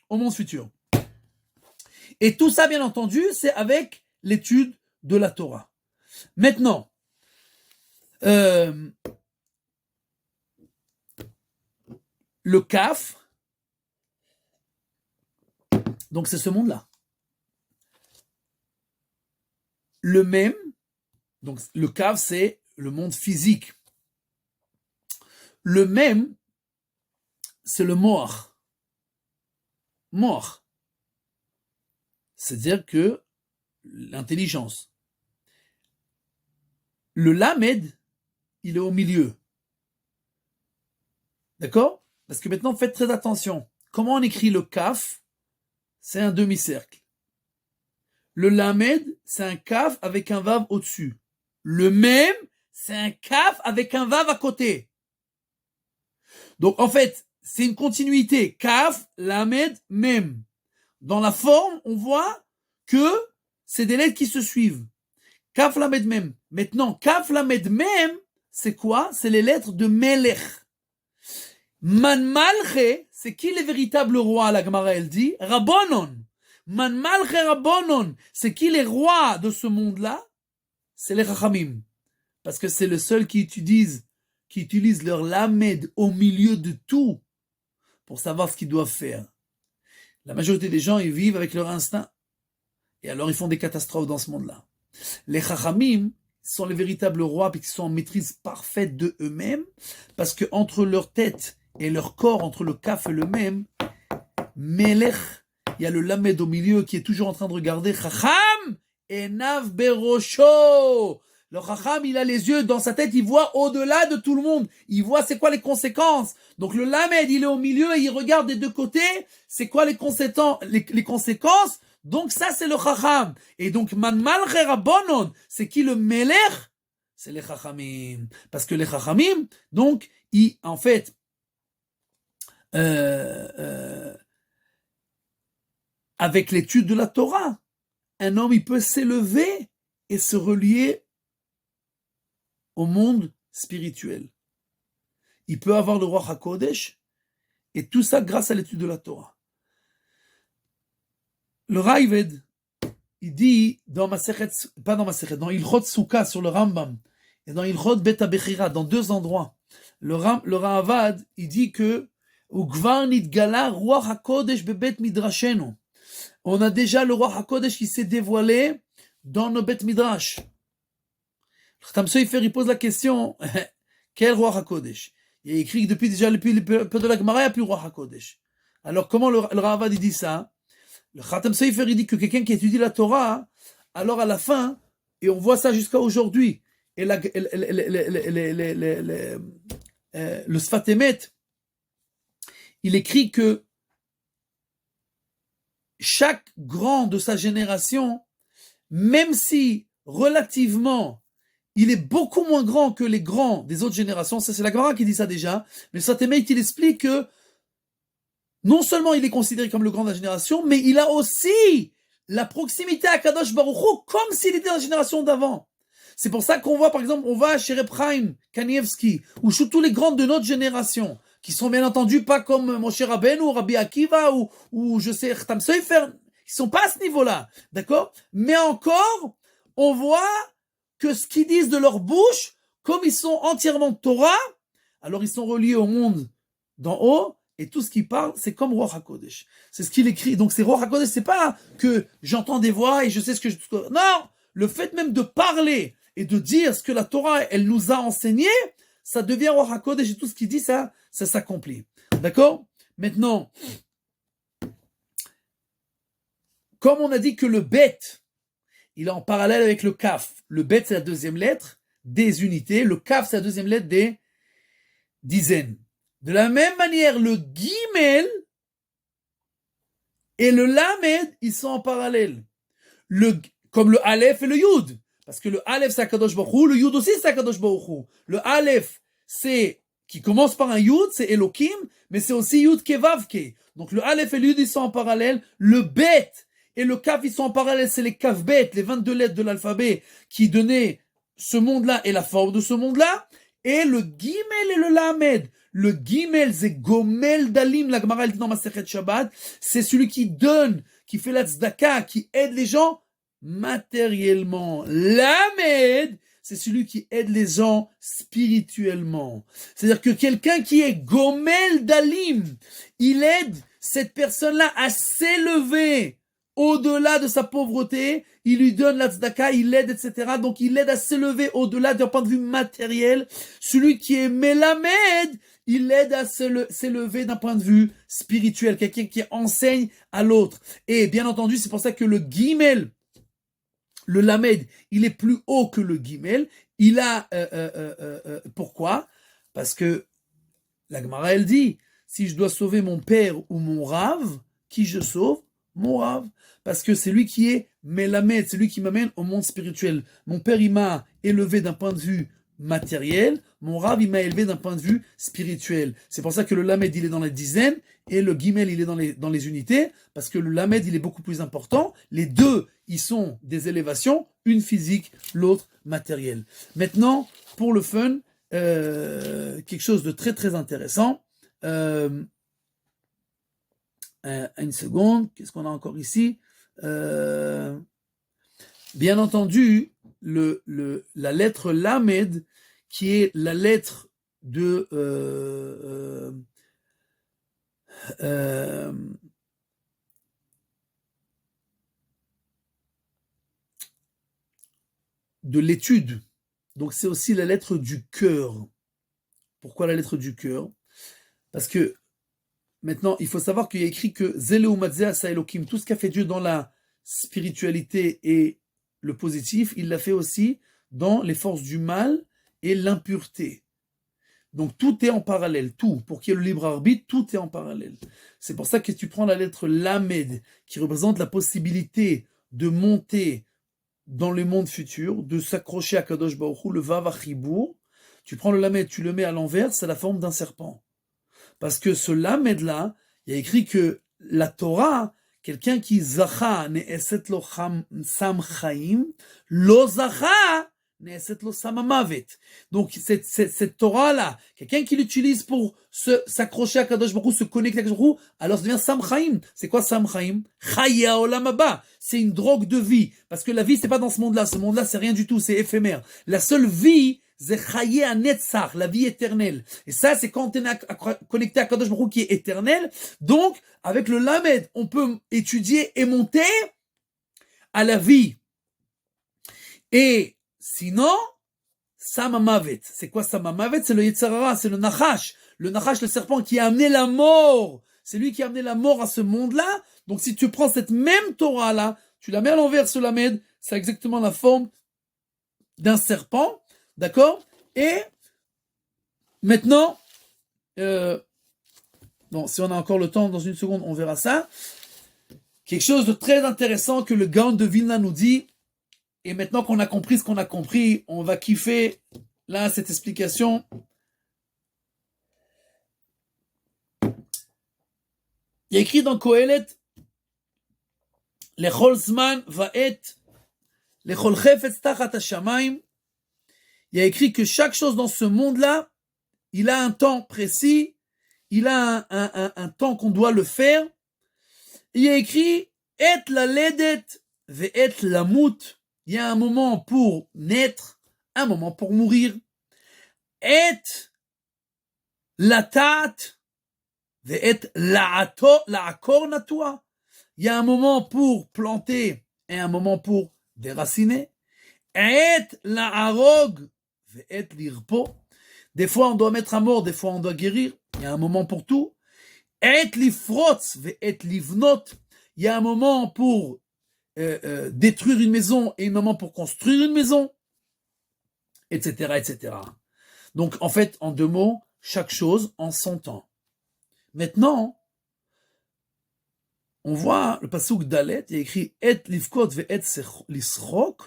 au monde futur. Et tout ça, bien entendu, c'est avec l'étude de la Torah. Maintenant, le kaf, donc c'est ce monde-là. Le même, donc le kaf, c'est le monde physique. Le même, c'est le moach. Moach. C'est-à-dire que l'intelligence. Le lamed, il est au milieu. D'accord? Parce que maintenant, faites très attention. Comment on écrit le kaf? C'est un demi-cercle. Le lamed, c'est un kaf avec un vav au-dessus. Le même, c'est un kaf avec un vav à côté. Donc, en fait, c'est une continuité. Kaf, lamed, même. Dans la forme, on voit que c'est des lettres qui se suivent. Kaf, lamed, même. Maintenant, kaf, lamed, même, c'est quoi? C'est les lettres de Melech. Man Malche, c'est qui les véritables rois, la Gemara, elle dit? Rabbonon. Man Malche Rabbonon, c'est qui les rois de ce monde-là? C'est les Chachamim. Parce que c'est le seul qui utilise leur lamed au milieu de tout pour savoir ce qu'ils doivent faire. La majorité des gens, ils vivent avec leur instinct. Et alors, ils font des catastrophes dans ce monde-là. Les Chachamim sont les véritables rois parce qu'ils sont en maîtrise parfaite de eux-mêmes, parce que entre leur tête et leur corps, entre le kaf et le même, Melech, il y a le lamed au milieu qui est toujours en train de regarder. Chacham enav berosho. Le chacham, il a les yeux dans sa tête, il voit au-delà de tout le monde. Il voit c'est quoi les conséquences. Donc le lamed, il est au milieu et il regarde des deux côtés. C'est quoi les conséquences. Donc ça, c'est le chacham. Et donc, man malche rabbonon, c'est qui le melech? C'est les chachamim. Parce que les chachamim, donc, en fait, avec l'étude de la Torah, un homme, il peut s'élever et se relier au monde spirituel. Il peut avoir le roi HaKodesh, et tout ça grâce à l'étude de la Torah. Le Raïved, il dit dans Ilchot Souka sur le Rambam, et dans Ilchot Bet HaBechira, dans deux endroits, le Ravad, il dit que Ugvar nitgala roi HaKodesh bebet midrashenu. On a déjà le roi HaKodesh qui s'est dévoilé dans nos Bet Midrash. Le Khatam Sofer, il pose la question, quel roi HaKodesh? Il est écrit que depuis le peu de la Gemara, il n'y a plus roi HaKodesh. Alors comment le Ravad il dit ça? Le Khatam Sofer, il dit que quelqu'un qui étudie la Torah, alors à la fin, et on voit ça jusqu'à aujourd'hui, et le Sfat Emet, il écrit que chaque grand de sa génération, même si relativement il est beaucoup moins grand que les grands des autres générations. Ça, c'est la Gemara qui dit ça déjà. Mais Satemeit, il explique que non seulement il est considéré comme le grand de la génération, mais il a aussi la proximité à Kadosh Baruch Hu comme s'il était dans la génération d'avant. C'est pour ça qu'on voit, par exemple, on va chez Reb Chaim Kanievski, ou chez tous les grands de notre génération, qui sont bien entendu pas comme Moshe Rabbeinu, ou Rabbi Akiva, ou je sais, Tam Sofer, ils sont pas à ce niveau-là, d'accord? Mais encore, on voit que ce qu'ils disent de leur bouche, comme ils sont entièrement Torah, alors ils sont reliés au monde d'en haut, et tout ce qu'il parle, c'est comme Ruach HaKodesh. C'est ce qu'il écrit. Donc c'est Ruach HaKodesh, c'est pas que j'entends des voix et je sais ce que je... Non! Le fait même de parler et de dire ce que la Torah, elle nous a enseigné, ça devient Ruach HaKodesh et tout ce qu'il dit, ça s'accomplit. D'accord? Maintenant, comme on a dit que le bet, il est en parallèle avec le kaf. Le bet, c'est la deuxième lettre des unités. Le kaf, c'est la deuxième lettre des dizaines. De la même manière, le gimel et le lamed, ils sont en parallèle. Comme le aleph et le yud. Parce que le aleph, c'est Akadosh Baruch Hu, le yud aussi, c'est Akadosh Baruch Hu. Le aleph, c'est, qui commence par un yud, c'est Elohim, mais c'est aussi yud kevavke. Donc le aleph et le yud, ils sont en parallèle. Le bet et le kaf, ils sont en parallèle, c'est les kaf bet, les 22 lettres de l'alphabet, qui donnaient ce monde-là et la forme de ce monde-là. Et le gimel et le lamed. Le gimel, c'est gomel dalim, la Gemara elle dit dans Masechet Shabbat, c'est celui qui donne, qui fait la tzedaka, qui aide les gens matériellement. Lamed, c'est celui qui aide les gens spirituellement. C'est-à-dire que quelqu'un qui est gomel dalim, il aide cette personne-là à s'élever au-delà de sa pauvreté, il lui donne la tzedaka, il l'aide, etc. Donc il l'aide à s'élever au-delà d'un point de vue matériel. Celui qui est melamed, il l'aide à s'élever d'un point de vue spirituel, quelqu'un qui enseigne à l'autre. Et bien entendu, c'est pour ça que le gimel, le lamed, il est plus haut que le gimel. Il a pourquoi? Parce que la Gemara elle dit, si je dois sauver mon père ou mon rave, qui je sauve? Mon rave. Parce que c'est lui qui est melamed, c'est lui qui m'amène au monde spirituel. Mon père, il m'a élevé d'un point de vue matériel, mon rave, il m'a élevé d'un point de vue spirituel. C'est pour ça que le lamed, il est dans les dizaines, et le gimel, il est dans les unités, parce que le lamed, il est beaucoup plus important. Les deux, ils sont des élévations, une physique, l'autre matérielle. Maintenant, pour le fun, quelque chose de très très intéressant. Une seconde, qu'est-ce qu'on a encore ici? Bien entendu, la lettre Lamed, qui est la lettre de l'étude. Donc c'est aussi la lettre du cœur. Pourquoi la lettre du cœur? Parce que maintenant, il faut savoir qu'il y a écrit que Zeleu Matzeh Asa Elokim, tout ce qu'a fait Dieu dans la spiritualité et le positif, il l'a fait aussi dans les forces du mal et l'impureté. Donc tout est en parallèle, tout. Pour qu'il y ait le libre arbitre, tout est en parallèle. C'est pour ça que tu prends la lettre Lamed, qui représente la possibilité de monter dans le monde futur, de s'accrocher à Kadosh Baruch Hu, le Vav HaChibour. Tu prends le Lamed, tu le mets à l'envers, c'est la forme d'un serpent. Parce que ce Lamed-là, il y a écrit que la Torah, quelqu'un qui zacha ne'eset lo sam chaim, lo zacha ne'eset lo sam amavet. Donc cette Torah-là, quelqu'un qui l'utilise pour s'accrocher à Kadosh Baruch Hu, se connecter à Kadosh Baruch Hu, alors ça devient sam chaim. C'est quoi sam chaim? Chaya olam haba. C'est une drogue de vie. Parce que la vie, c'est pas dans ce monde-là. Ce monde-là, c'est rien du tout. C'est éphémère. La seule vie, c'est Chaye Netzach, la vie éternelle. Et ça, c'est quand on est connecté à Kadosh Baruch Hu qui est éternel. Donc, avec le Lamed, on peut étudier et monter à la vie. Et sinon, Samamavet. C'est quoi Samamavet? C'est le Yetzirah, c'est le Nachash. Le Nachash, le serpent qui a amené la mort. C'est lui qui a amené la mort à ce monde-là. Donc, si tu prends cette même Torah-là, tu la mets à l'envers sur Lamed, c'est exactement la forme d'un serpent. D'accord? Et maintenant, bon, si on a encore le temps, dans une seconde, on verra ça. Quelque chose de très intéressant que le Gaon de Vilna nous dit, Et maintenant qu'on a compris ce qu'on a compris, on va kiffer, là, cette explication. Il y a écrit dans Kohelet, Lechol zman va'et, lechol chefetz tachat hashamayim. Il y a écrit que chaque chose dans ce monde-là, il a un temps précis, il a un temps qu'on doit le faire. Il y a écrit, et la ledet ve'et lamut. Il y a un moment pour naître, un moment pour mourir. Et la tat ve'et la'akor natua. Il y a un moment pour planter et un moment pour déraciner. Et la'arog ve'et lirpo. Des fois on doit mettre à mort, des fois on doit guérir. Il y a un moment pour tout. Et lifrotz ve'et livnot. Il y a un moment pour détruire une maison et un moment pour construire une maison, etc., etc. Donc, en fait, en 2 mots, chaque chose en son temps. Maintenant, on voit le pasuk d'Alet, il y a écrit Et livkot ve'et lisrok,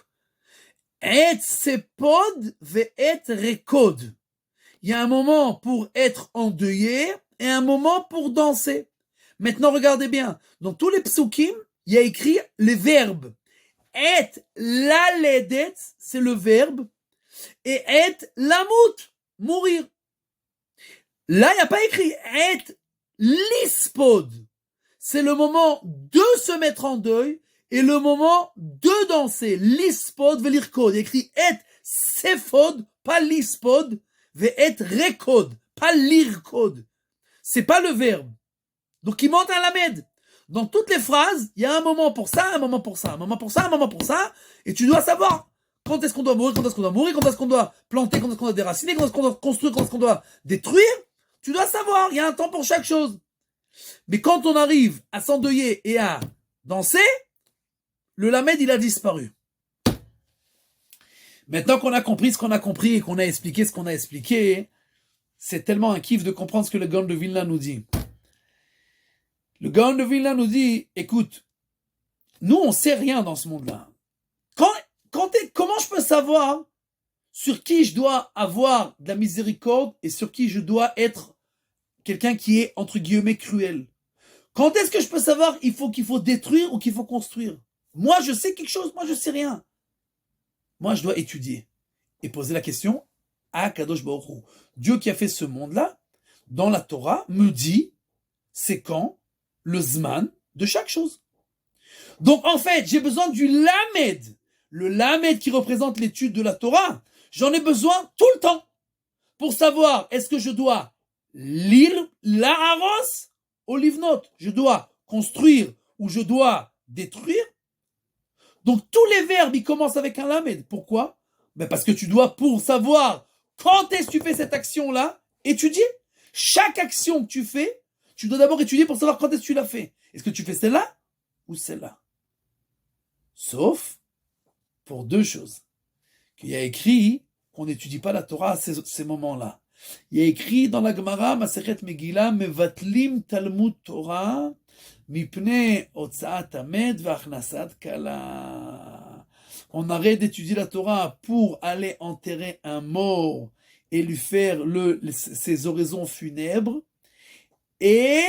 Et sepod ve'et rekod. Il y a un moment pour être endeuillé et un moment pour danser. Maintenant, regardez bien. Dans tous les psukim, il y a écrit les verbes. Et la ledet, c'est le verbe. Et lamut, mourir. Là, il n'y a pas écrit et lispod. C'est le moment de se mettre en deuil et le moment de danser. Lispod velirkod. Il y a écrit et sephod, pas lispod, ve et rekod, pas lirkod. C'est pas le verbe. Donc, il monte à la med. Dans toutes les phrases, il y a un moment pour ça, un moment pour ça, un moment pour ça, un moment pour ça, et tu dois savoir quand est-ce qu'on doit mourir, quand est-ce qu'on doit mourir, quand est-ce qu'on doit planter, quand est-ce qu'on doit déraciner, quand est-ce qu'on doit construire, quand est-ce qu'on doit détruire. Tu dois savoir, il y a un temps pour chaque chose. Mais quand on arrive à s'endeuiller et à danser, le lamed, il a disparu. Maintenant qu'on a compris ce qu'on a compris et qu'on a expliqué ce qu'on a expliqué, c'est tellement un kiff de comprendre ce que le Gaon de Vilna nous dit. Le Gaon de Vilna nous dit, écoute, nous on sait rien dans ce monde-là. Comment je peux savoir sur qui je dois avoir de la miséricorde et sur qui je dois être quelqu'un qui est entre guillemets cruel? Quand est-ce que je peux savoir qu'il faut détruire ou qu'il faut construire? Moi je sais quelque chose, moi je sais rien. Moi je dois étudier et poser la question à Kadosh Baruch Hu. Dieu qui a fait ce monde-là, dans la Torah, me dit c'est quand le zman de chaque chose. Donc en fait, j'ai besoin du lamed. Le lamed qui représente l'étude de la Torah, j'en ai besoin tout le temps pour savoir est-ce que je dois lire l'Aharos ou livnot, je dois construire ou je dois détruire. Donc tous les verbes, ils commencent avec un lamed. Pourquoi? Parce que tu dois, pour savoir quand est-ce que tu fais cette action-là, étudier. Chaque action que tu fais, tu dois d'abord étudier pour savoir quand est-ce que tu l'as fait. Est-ce que tu fais celle-là ou celle-là? Sauf pour 2 choses. Il y a écrit qu'on n'étudie pas la Torah à ces moments-là. Il y a écrit dans la Gemara, Masechet Megillah, Mevatlim Talmud Torah, Mipnei Otsaat Hamed Vachnasat Kala. On arrête d'étudier la Torah pour aller enterrer un mort et lui faire ses oraisons funèbres, et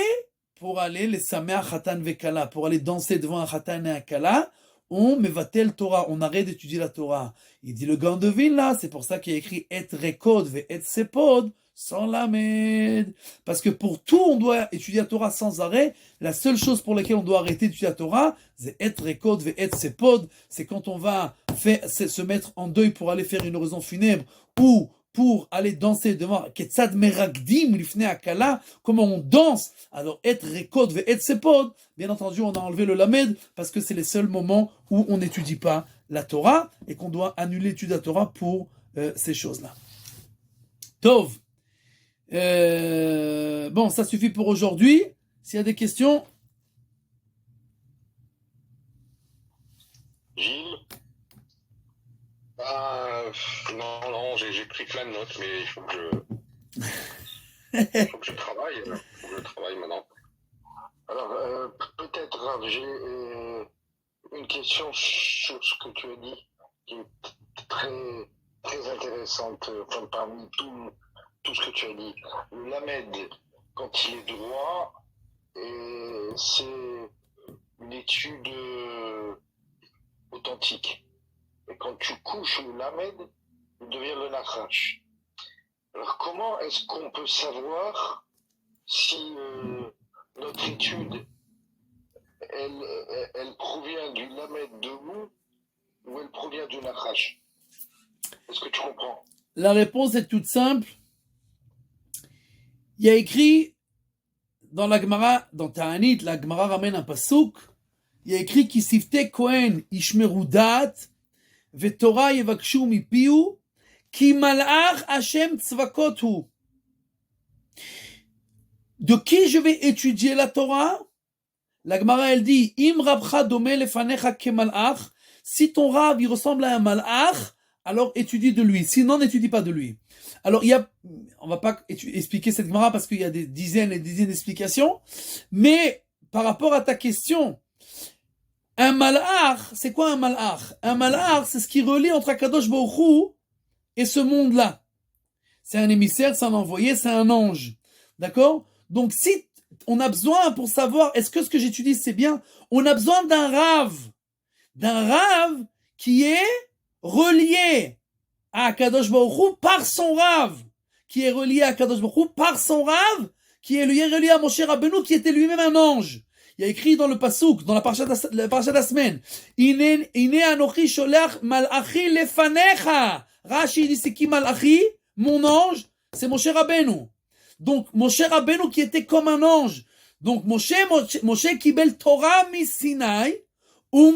pour aller les Sameach Khatan Vekala, pour aller danser devant un Khatan et un Kala, on mevatel Torah, on arrête d'étudier la Torah. Il dit le Gaon de Vilna, c'est pour ça qu'il y a écrit et rekod ve et sepod sans lamed. Parce que pour tout, on doit étudier la Torah sans arrêt. La seule chose pour laquelle on doit arrêter d'étudier la Torah, c'est et rekod ve et sepod. C'est quand on va se mettre en deuil pour aller faire une oraison funèbre ou pour aller danser devant Ketzad Meragdim Lifnei Akala, comment on danse. Alors, et rekod ve et sepod, bien entendu, on a enlevé le lamed parce que c'est les seuls moments où on n'étudie pas la Torah et qu'on doit annuler l'étude de la Torah pour ces choses-là. Tov. Bon, ça suffit pour aujourd'hui. S'il y a des questions. Gilles? Non, j'ai pris plein de notes, mais il faut que je travaille. Il faut que je travaille maintenant. Alors, peut-être, Rav, j'ai une question sur ce que tu as dit. qui est très, très intéressante, enfin, parmi tout ce que tu as dit. Le lamed, quand il est droit, c'est une étude authentique. Et quand tu couches le lamed, il devient le nachash. Alors comment est-ce qu'on peut savoir si notre étude, elle provient du lamed debout ou elle provient du nachash? Est-ce que tu comprends? La réponse est toute simple. Il y a écrit dans la Gemara, dans Ta'anit, la Gemara ramène un pasouk. Il y a écrit qui sifte Kohen ishmeru dat veTorah yevakshu mipiu ki malach Hashem tzvakot hu. De qui je vais étudier la Torah? La Gemara elle dit im rabcha domeh lefanecha kemalach. Si ton rab il ressemble à un malach, alors étudie de lui. Sinon n'étudie pas de lui. Alors on va pas expliquer cette Gemara parce qu'il y a des dizaines et des dizaines d'explications. Mais par rapport à ta question, un malach, c'est quoi un malach? Un malach, c'est ce qui relie entre Akadosh Baruch Hu et ce monde-là. C'est un émissaire, c'est un envoyé, c'est un ange. D'accord? Donc si on a besoin pour savoir est-ce que ce que j'étudie c'est bien, on a besoin d'un Rav qui est relié à Akadosh Baruch Hu par son Rav, qui est relié à Akadosh Baruch Hu par son Rav, qui est relié à Moshe Rabbeinu, qui était lui-même un ange. Il y a écrit dans le Pasuk, dans la parasha de la semaine, Ine anochi sholach malachi lefanecha. Rashi dit c'est qui malachi? Mon ange, c'est Moshe Rabbeinu. Donc Moshe Rabbeinu qui était comme un ange. Donc Moshe kibel Torah mi Sinai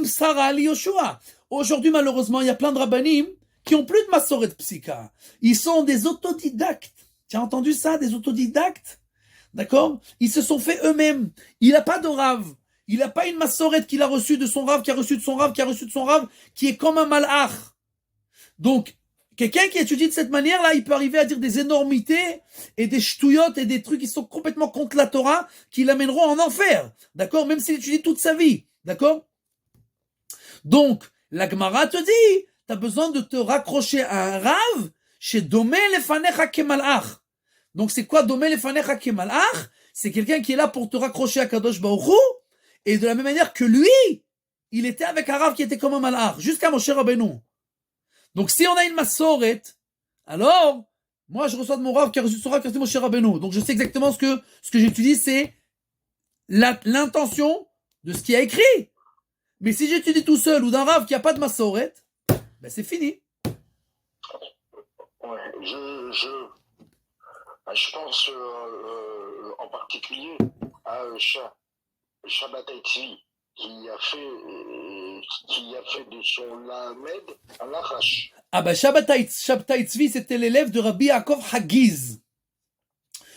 Sara li Yoshua. Aujourd'hui malheureusement il y a plein de rabbanim qui ont plus de Masoret Psika. Ils sont des autodidactes. Tu as entendu ça, des autodidactes? D'accord? Ils se sont fait eux-mêmes. Il n'a pas de Rav. Il n'a pas une Masoret qu'il a reçue de son Rav, qui a reçu de son Rav, qui a reçu de son Rav, qui est comme un malach. Donc, quelqu'un qui étudie de cette manière-là, il peut arriver à dire des énormités et des ch'touillottes et des trucs qui sont complètement contre la Torah, qui l'amèneront en enfer. D'accord? Même s'il étudie toute sa vie. D'accord? Donc, la Gemara te dit, tu as besoin de te raccrocher à un Rav chez Domé lefanecha kemalach. Donc c'est quoi Domé lefanecha kemalach? C'est quelqu'un qui est là pour te raccrocher à Kadosh Baruch Hu, et de la même manière que lui, il était avec un Rav qui était comme un malach, jusqu'à Moshe Rabbeinu. Donc si on a une Masoret, alors, moi je reçois de mon Rav qui a reçu son Rav qui a reçu Moshe Rabbeinu. Donc je sais exactement ce que j'étudie, c'est l'intention de ce qui a écrit. Mais si j'étudie tout seul ou d'un Rav qui n'a pas de Masoret, ben c'est fini. Ouais, je pense en particulier à Shabbat Tzvi qui a fait de son Lamed un Nachash. Ah ben Shabbatai Tzvi c'était l'élève de Rabbi Yaakov Hagiz.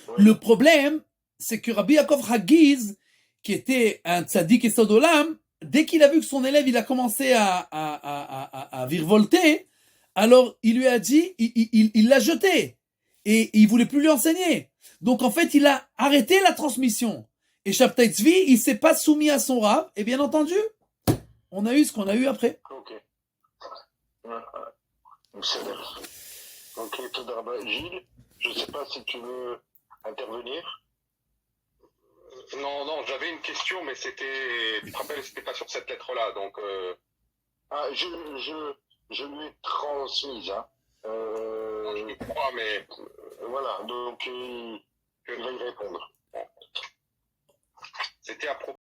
Oui. Le problème c'est que Rabbi Yaakov Hagiz, qui était un tzaddik esod olam, dès qu'il a vu que son élève il a commencé à virevolter, alors il lui a dit, il l'a jeté et il voulait plus lui enseigner. Donc en fait il a arrêté la transmission. Et Shabtai Tzvi il s'est pas soumis à son Rav et bien entendu on a eu ce qu'on a eu après. Ok. C'est bien. Ok, Gilles, je ne sais pas si tu veux intervenir. Non, j'avais une question, mais c'était, tu te rappelles, c'était pas sur cette lettre-là, donc. Ah, je lui ai transmise, hein. Non, je crois, mais. Voilà, donc il va y répondre. C'était à propos